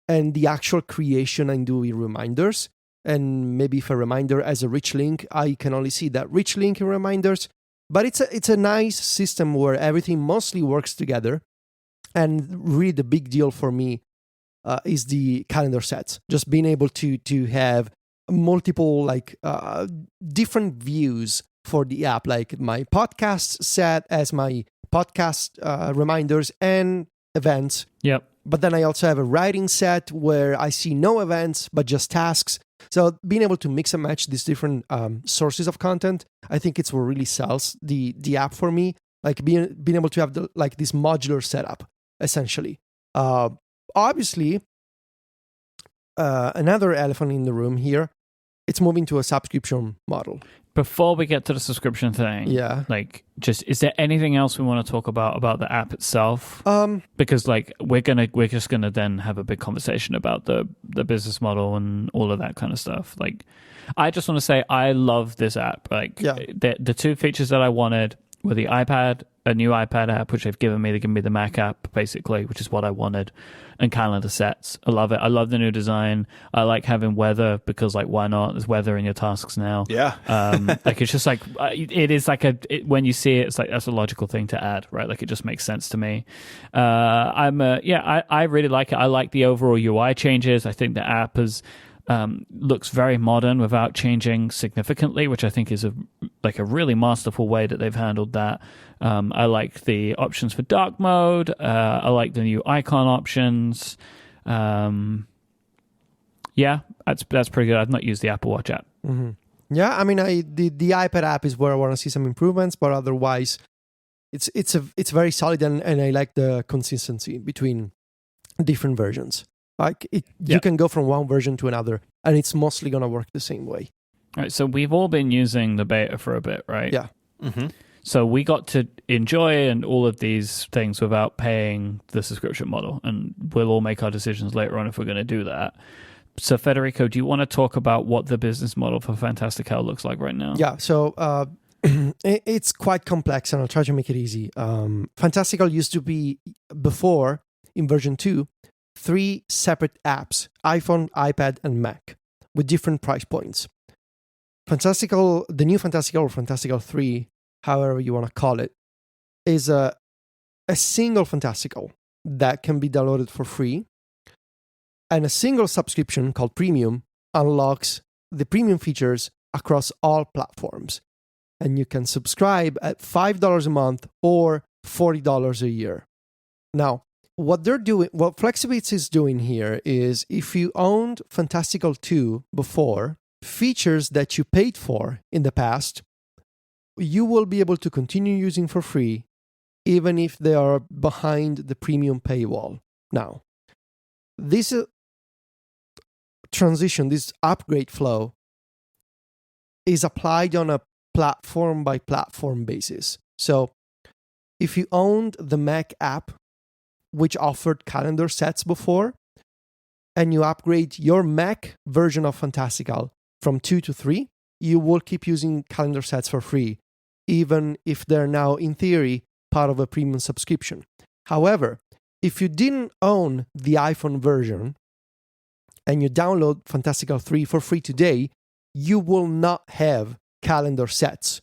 and the actual creation I do in reminders. And maybe if a reminder has a rich link, I can only see that rich link in reminders. But it's a nice system where everything mostly works together. And really the big deal for me is the calendar sets. Just being able to have multiple different views for the app, like my podcast set as my podcast reminders and events. Yep. But then I also have a writing set where I see no events, but just tasks. So being able to mix and match these different sources of content, I think it's what really sells the app for me. Like being able to have this modular setup, essentially. Obviously, another elephant in the room here, it's moving to a subscription model. Before we get to the subscription thing, is there anything else we want to talk about the app itself? Because we're just gonna then have a big conversation about the business model and all of that kind of stuff. Like, I just want to say I love this app. The two features that I wanted were the iPad, a new iPad app, which they've given me. They give me the Mac app, basically, which is what I wanted, and calendar sets. I love it. I love the new design. I like having weather because, why not? There's weather in your tasks now. Yeah. It's just it is when you see it, it's that's a logical thing to add, right? Like, it just makes sense to me. I really like it. I like the overall UI changes. I think the app looks very modern without changing significantly, which I think is a really masterful way that they've handled that. I like the options for dark mode. I like the new icon options. That's pretty good. I've not used the Apple Watch app. Mm-hmm. Yeah, I mean, the iPad app is where I want to see some improvements, but otherwise, it's very solid, and I like the consistency between different versions. You can go from one version to another, and it's mostly going to work the same way. All right, so we've all been using the beta for a bit, right? Yeah. Mm-hmm. So we got to enjoy and all of these things without paying the subscription model, and we'll all make our decisions later on if we're going to do that. So, Federico, do you want to talk about what the business model for Fantastical looks like right now? Yeah, so it's quite complex, and I'll try to make it easy. Fantastical used to be, before, in version 2, 3 separate apps, iPhone, iPad, and Mac, with different price points. Fantastical, the new Fantastical or Fantastical 3, however you want to call it, is a single Fantastical that can be downloaded for free, and a single subscription called Premium unlocks the premium features across all platforms. And you can subscribe at $5 a month or $40 a year. Now, what Flexibits is doing here is, if you owned Fantastical 2 before, features that you paid for in the past, you will be able to continue using for free, even if they are behind the premium paywall. Now, this transition, this upgrade flow, is applied on a platform by platform basis. So if you owned the Mac app, which offered calendar sets before, and you upgrade your Mac version of Fantastical from 2 to 3, you will keep using calendar sets for free, even if they're now, in theory, part of a premium subscription. However, if you didn't own the iPhone version and you download Fantastical 3 for free today, you will not have calendar sets,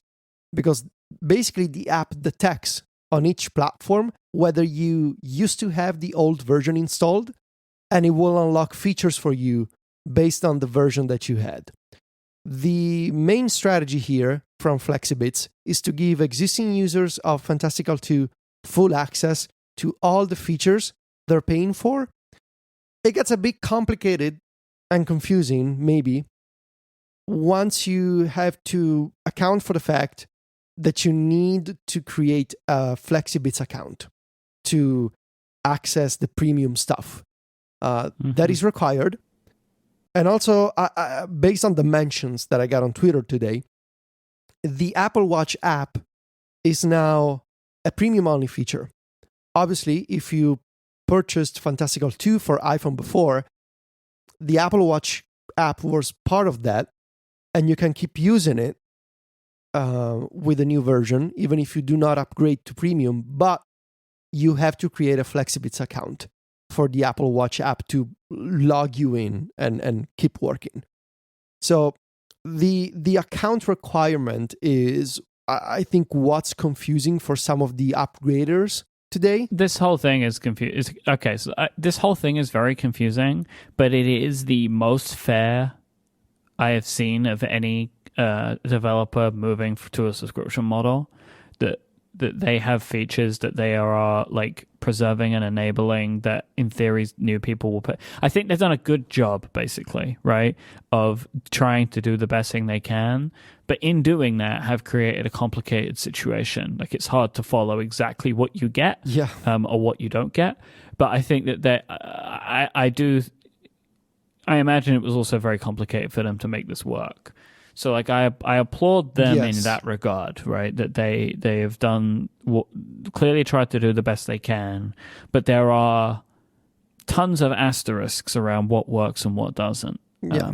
because basically the app detects on each platform whether you used to have the old version installed, and it will unlock features for you based on the version that you had. The main strategy here from Flexibits is to give existing users of Fantastical 2 full access to all the features they're paying for. It gets a bit complicated and confusing, maybe, once you have to account for the fact that you need to create a Flexibits account to access the premium stuff. That is required. And also, based on the mentions that I got on Twitter today, the Apple Watch app is now a premium-only feature. Obviously, if you purchased Fantastical 2 for iPhone before, the Apple Watch app was part of that, and you can keep using it with the new version, even if you do not upgrade to premium, but you have to create a Flexibits account for the Apple Watch app to log you in and keep working. So the account requirement is, I think, what's confusing for some of the upgraders today. This whole thing is confusing. Okay, so this whole thing is very confusing, but it is the most fair I have seen of any developer moving to a subscription model, that they have features that they are like preserving and enabling that in theory new people will pay. I think they've done a good job, basically, right, of trying to do the best thing they can, but in doing that have created a complicated situation. Like, it's hard to follow exactly what you get, or what you don't get. But I think that I imagine it was also very complicated for them to make this work. So, like, I applaud them in that regard, right? That they have done clearly tried to do the best they can, but there are tons of asterisks around what works and what doesn't. Yeah.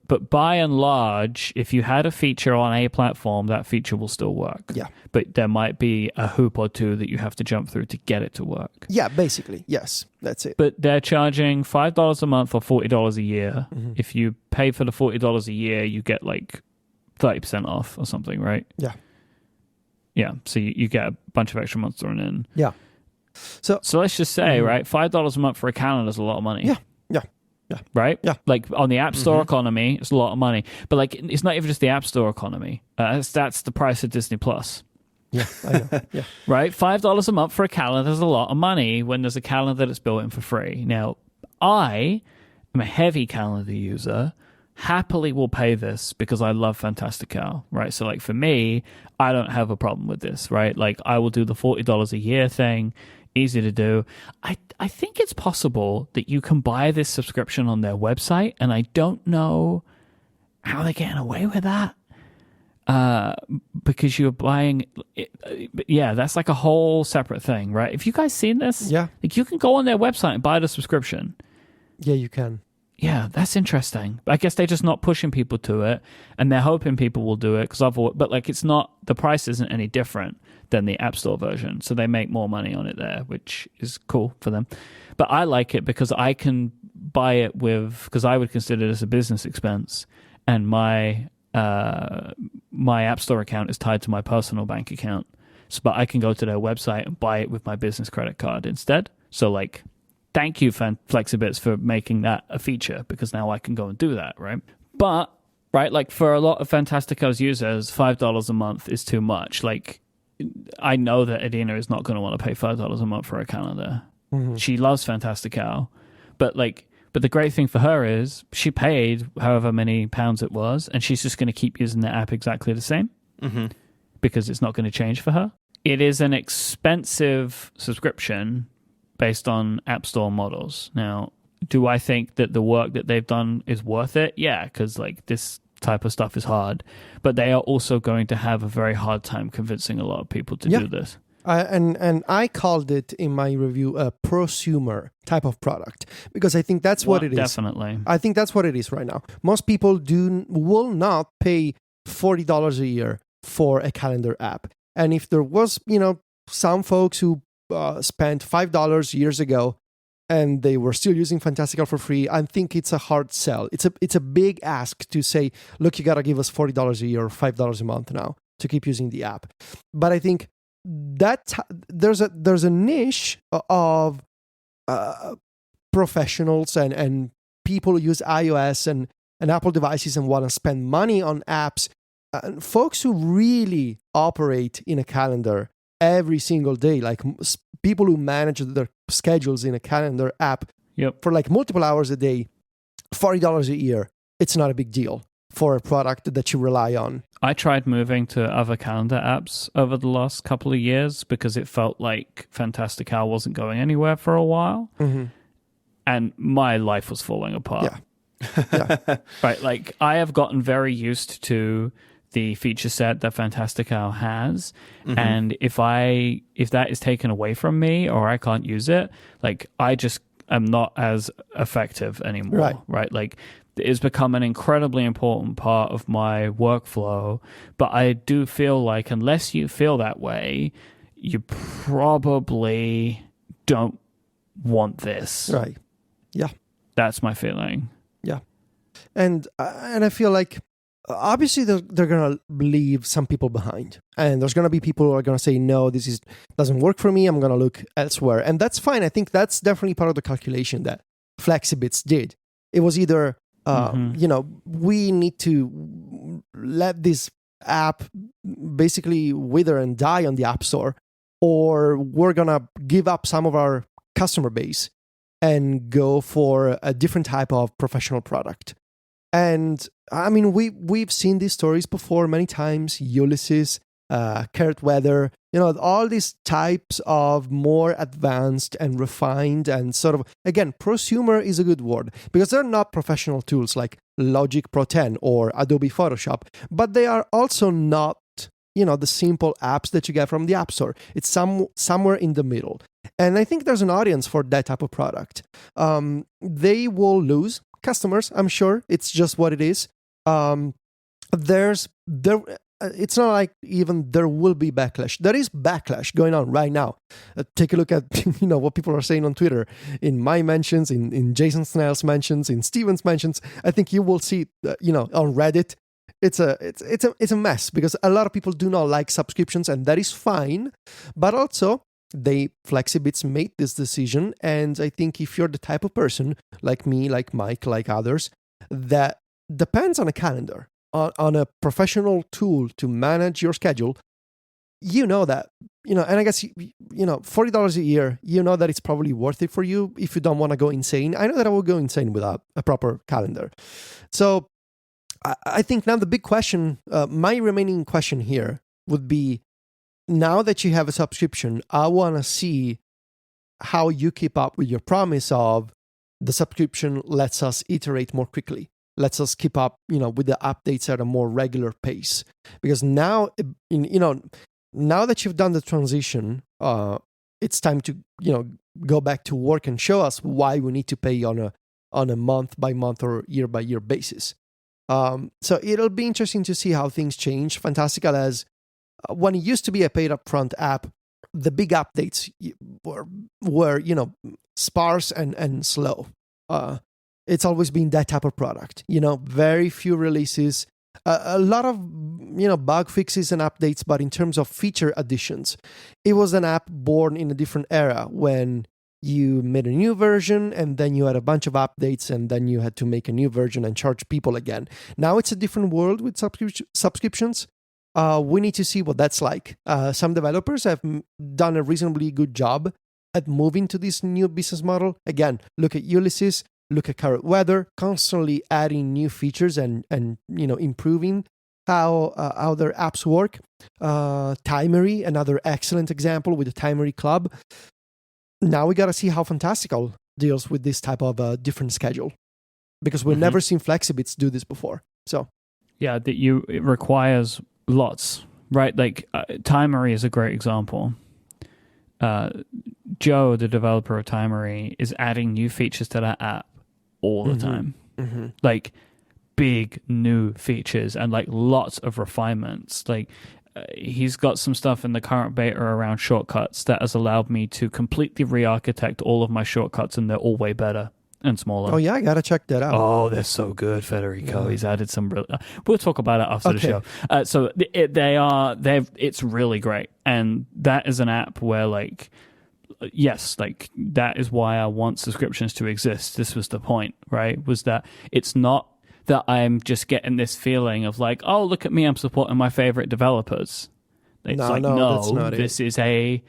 But by and large, if you had a feature on a platform, that feature will still work. Yeah. But there might be a hoop or two that you have to jump through to get it to work. Yeah, basically. Yes, that's it. But they're charging $5 a month or $40 a year. Mm-hmm. If you pay for the $40 a year, you get like 30% off or something, right? Yeah. Yeah. So you get a bunch of extra months thrown in. Yeah. So let's just say, right, $5 a month for a calendar is a lot of money. Yeah. Yeah. Yeah. Right? Yeah. Like, on the App Store economy, it's a lot of money. But, like, it's not even just the App Store economy. That's the price of Disney Plus. Yeah, I know. Yeah. Right? $5 a month for a calendar is a lot of money when there's a calendar that's built in for free. Now, I am a heavy calendar user, happily will pay this because I love Fantastical, right? So, like, for me, I don't have a problem with this, right? Like, I will do the $40 a year thing. Easy to do. I think it's possible that you can buy this subscription on their website, and I don't know how they're getting away with that. Because you're buying it, but yeah, that's like a whole separate thing, right? Have you guys seen this? Yeah. Like, you can go on their website and buy the subscription. Yeah, you can. Yeah, that's interesting. I guess they're just not pushing people to it, and they're hoping people will do it but like, it's not, the price isn't any different than the App Store version, so they make more money on it there, which is cool for them. But I like it because I can buy it because I would consider this a business expense, and my App Store account is tied to my personal bank account. but I can go to their website and buy it with my business credit card instead. So like, thank you, Flexibits, for making that a feature, because now I can go and do that, right? But, right, like for a lot of Fantastical's users, $5 a month is too much. Like, I know that Adina is not going to want to pay $5 a month for a calendar. Mm-hmm. She loves Fantastical, but the great thing for her is she paid however many pounds it was, and she's just going to keep using the app exactly the same because it's not going to change for her. It is an expensive subscription based on App Store models. Now, do I think that the work that they've done is worth it? Yeah, because like this type of stuff is hard, but they are also going to have a very hard time convincing a lot of people to do this. And I called it in my review a prosumer type of product, because I think that's what it is. Definitely. I think that's what it is right now. Most people will not pay $40 a year for a calendar app. And if there was, some folks who spent $5 years ago and they were still using Fantastical for free, I think it's a hard sell. It's a big ask to say, look, you got to give us $40 a year or $5 a month now to keep using the app. But I think that there's a niche of professionals and people who use iOS and Apple devices and want to spend money on apps. Folks who really operate in a calendar every single day, like people who manage their schedules in a calendar app for like multiple hours a day, $40 a year, it's not a big deal for a product that you rely on. I tried moving to other calendar apps over the last couple of years because it felt like Fantastical wasn't going anywhere for a while. Mm-hmm. And my life was falling apart. Yeah. Right. Like, I have gotten very used to the feature set that Fantastical has. Mm-hmm. And if that is taken away from me or I can't use it, like, I just am not as effective anymore. Right. Like, it's become an incredibly important part of my workflow. But I do feel like unless you feel that way, you probably don't want this. Right. Yeah. That's my feeling. Yeah. And I feel like obviously they're going to leave some people behind. And there's going to be people who are going to say, no, this doesn't work for me. I'm going to look elsewhere. And that's fine. I think that's definitely part of the calculation that Flexibits did. It was either we need to let this app basically wither and die on the App Store, or we're going to give up some of our customer base and go for a different type of professional product. And I mean, we've seen these stories before many times. Ulysses, Kurt Weather, all these types of more advanced and refined and sort of, again, prosumer is a good word because they're not professional tools like Logic Pro 10 or Adobe Photoshop, but they are also not, the simple apps that you get from the App Store. It's somewhere in the middle. And I think there's an audience for that type of product. They will lose customers, I'm sure. It's just what it is. It's not like even there will be backlash. There is backlash going on right now. Take a look at what people are saying on Twitter, in my mentions, in Jason Snell's mentions, in Steven's mentions. I think you will see on Reddit. It's a mess because a lot of people do not like subscriptions, and that is fine. But also, Flexibits made this decision, and I think if you're the type of person like me, like Mike, like others, that depends on a calendar, on a professional tool to manage your schedule, that, and I guess, $40 a year, that it's probably worth it for you if you don't want to go insane. I know that I will go insane without a proper calendar. So I think now the big question, my remaining question here would be, now that you have a subscription, I want to see how you keep up with your promise of the subscription lets us iterate more quickly, lets us keep up, with the updates at a more regular pace. Because now, now that you've done the transition, it's time to, go back to work and show us why we need to pay on a month by month or year by year basis. So it'll be interesting to see how things change. Fantastical has, when it used to be a paid upfront app, the big updates were sparse and slow. It's always been that type of product. Very few releases, a lot of bug fixes and updates, but in terms of feature additions, it was an app born in a different era when you made a new version and then you had a bunch of updates and then you had to make a new version and charge people again. Now it's a different world with subscriptions. We need to see what that's like. Some developers have done a reasonably good job at moving to this new business model. Again, look at Ulysses, look at Current Weather, constantly adding new features and improving how their apps work. Timery, another excellent example with the Timery Club. Now we got to see how Fantastical deals with this type of different schedule, because we've never seen Flexibits do this before. So yeah, it requires lots, right? Like Timery is a great example. Joe, the developer of Timery, is adding new features to that app all the time. Like big new features and like lots of refinements. Like he's got some stuff in the current beta around shortcuts that has allowed me to completely re-architect all of my shortcuts, and they're all way better and smaller. Oh yeah, I gotta check that out. Oh, they're so good, Federico. Yeah. He's added some. We'll talk about it after the show. So it's really great, and that is an app where like. Yes, like that is why I want subscriptions to exist. This was the point, right? Was that it's not that I'm just getting this feeling of like, oh, look at me, I'm supporting my favorite developers. It's no, this is a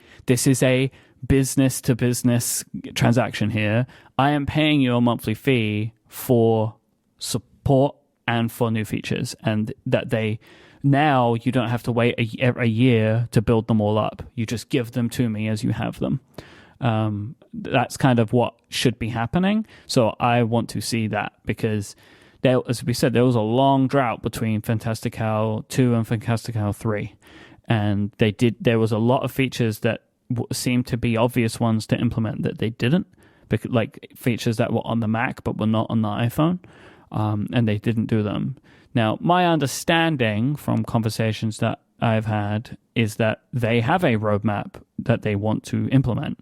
business to business transaction here. I am paying you a monthly fee for support and for new features, and that now you don't have to wait a year to build them all up. You just give them to me as you have them. That's kind of what should be happening. So I want to see that, because as we said, there was a long drought between Fantastical 2 and Fantastical 3. And there was a lot of features that seemed to be obvious ones to implement that they didn't, like features that were on the Mac but were not on the iPhone, and they didn't do them. Now, my understanding from conversations that I've had is that they have a roadmap that they want to implement.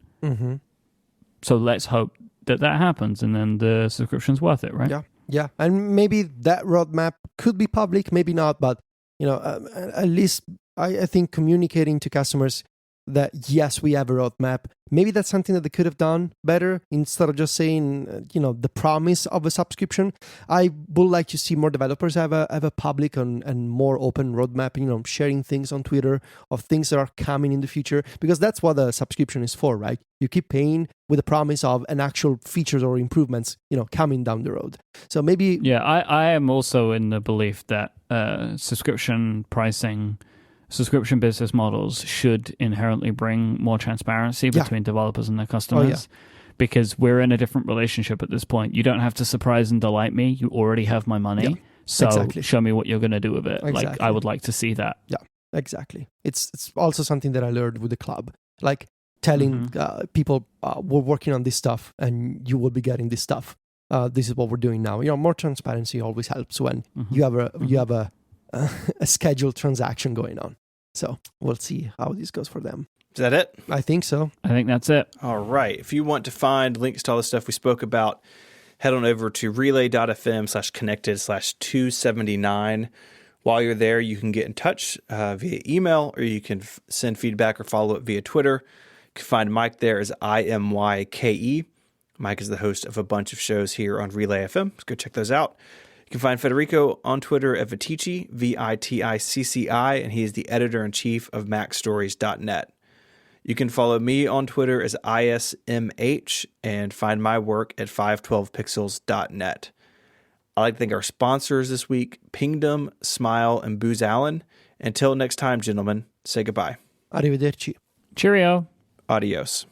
So let's hope that happens, and then the subscription's worth it, right? Yeah. And maybe that roadmap could be public, maybe not, but at least I think communicating to customers that yes, we have a roadmap. Maybe that's something that they could have done better, instead of just saying, the promise of a subscription. I would like to see more developers have a public and more open roadmap, sharing things on Twitter of things that are coming in the future, because that's what a subscription is for, right? You keep paying with the promise of an actual features or improvements, coming down the road. So maybe... Yeah, I am also in the belief that subscription business models should inherently bring more transparency between developers and their customers, because we're in a different relationship at this point. You don't have to surprise and delight me. You already have my money. So show me what you're going to do with it. Exactly. Like, I would like to see that. Yeah, exactly. It's also something that I learned with the club. Like telling people, we're working on this stuff and you will be getting this stuff. This is what we're doing now. More transparency always helps when you have a scheduled transaction going on. So we'll see how this goes for them. Is that it? I think so. I think that's it. All right. If you want to find links to all the stuff we spoke about, head on over to relay.fm/connected/279. While you're there, you can get in touch via email, or you can send feedback or follow up via Twitter. You can find Mike there as IMYKE. Mike is the host of a bunch of shows here on Relay FM. Let's go check those out. You can find Federico on Twitter at Viticci, Viticci, and he is the editor-in-chief of MacStories.net. You can follow me on Twitter as ISMH and find my work at 512pixels.net. I'd like to thank our sponsors this week, Pingdom, Smile, and Booz Allen. Until next time, gentlemen, say goodbye. Arrivederci. Cheerio. Adios.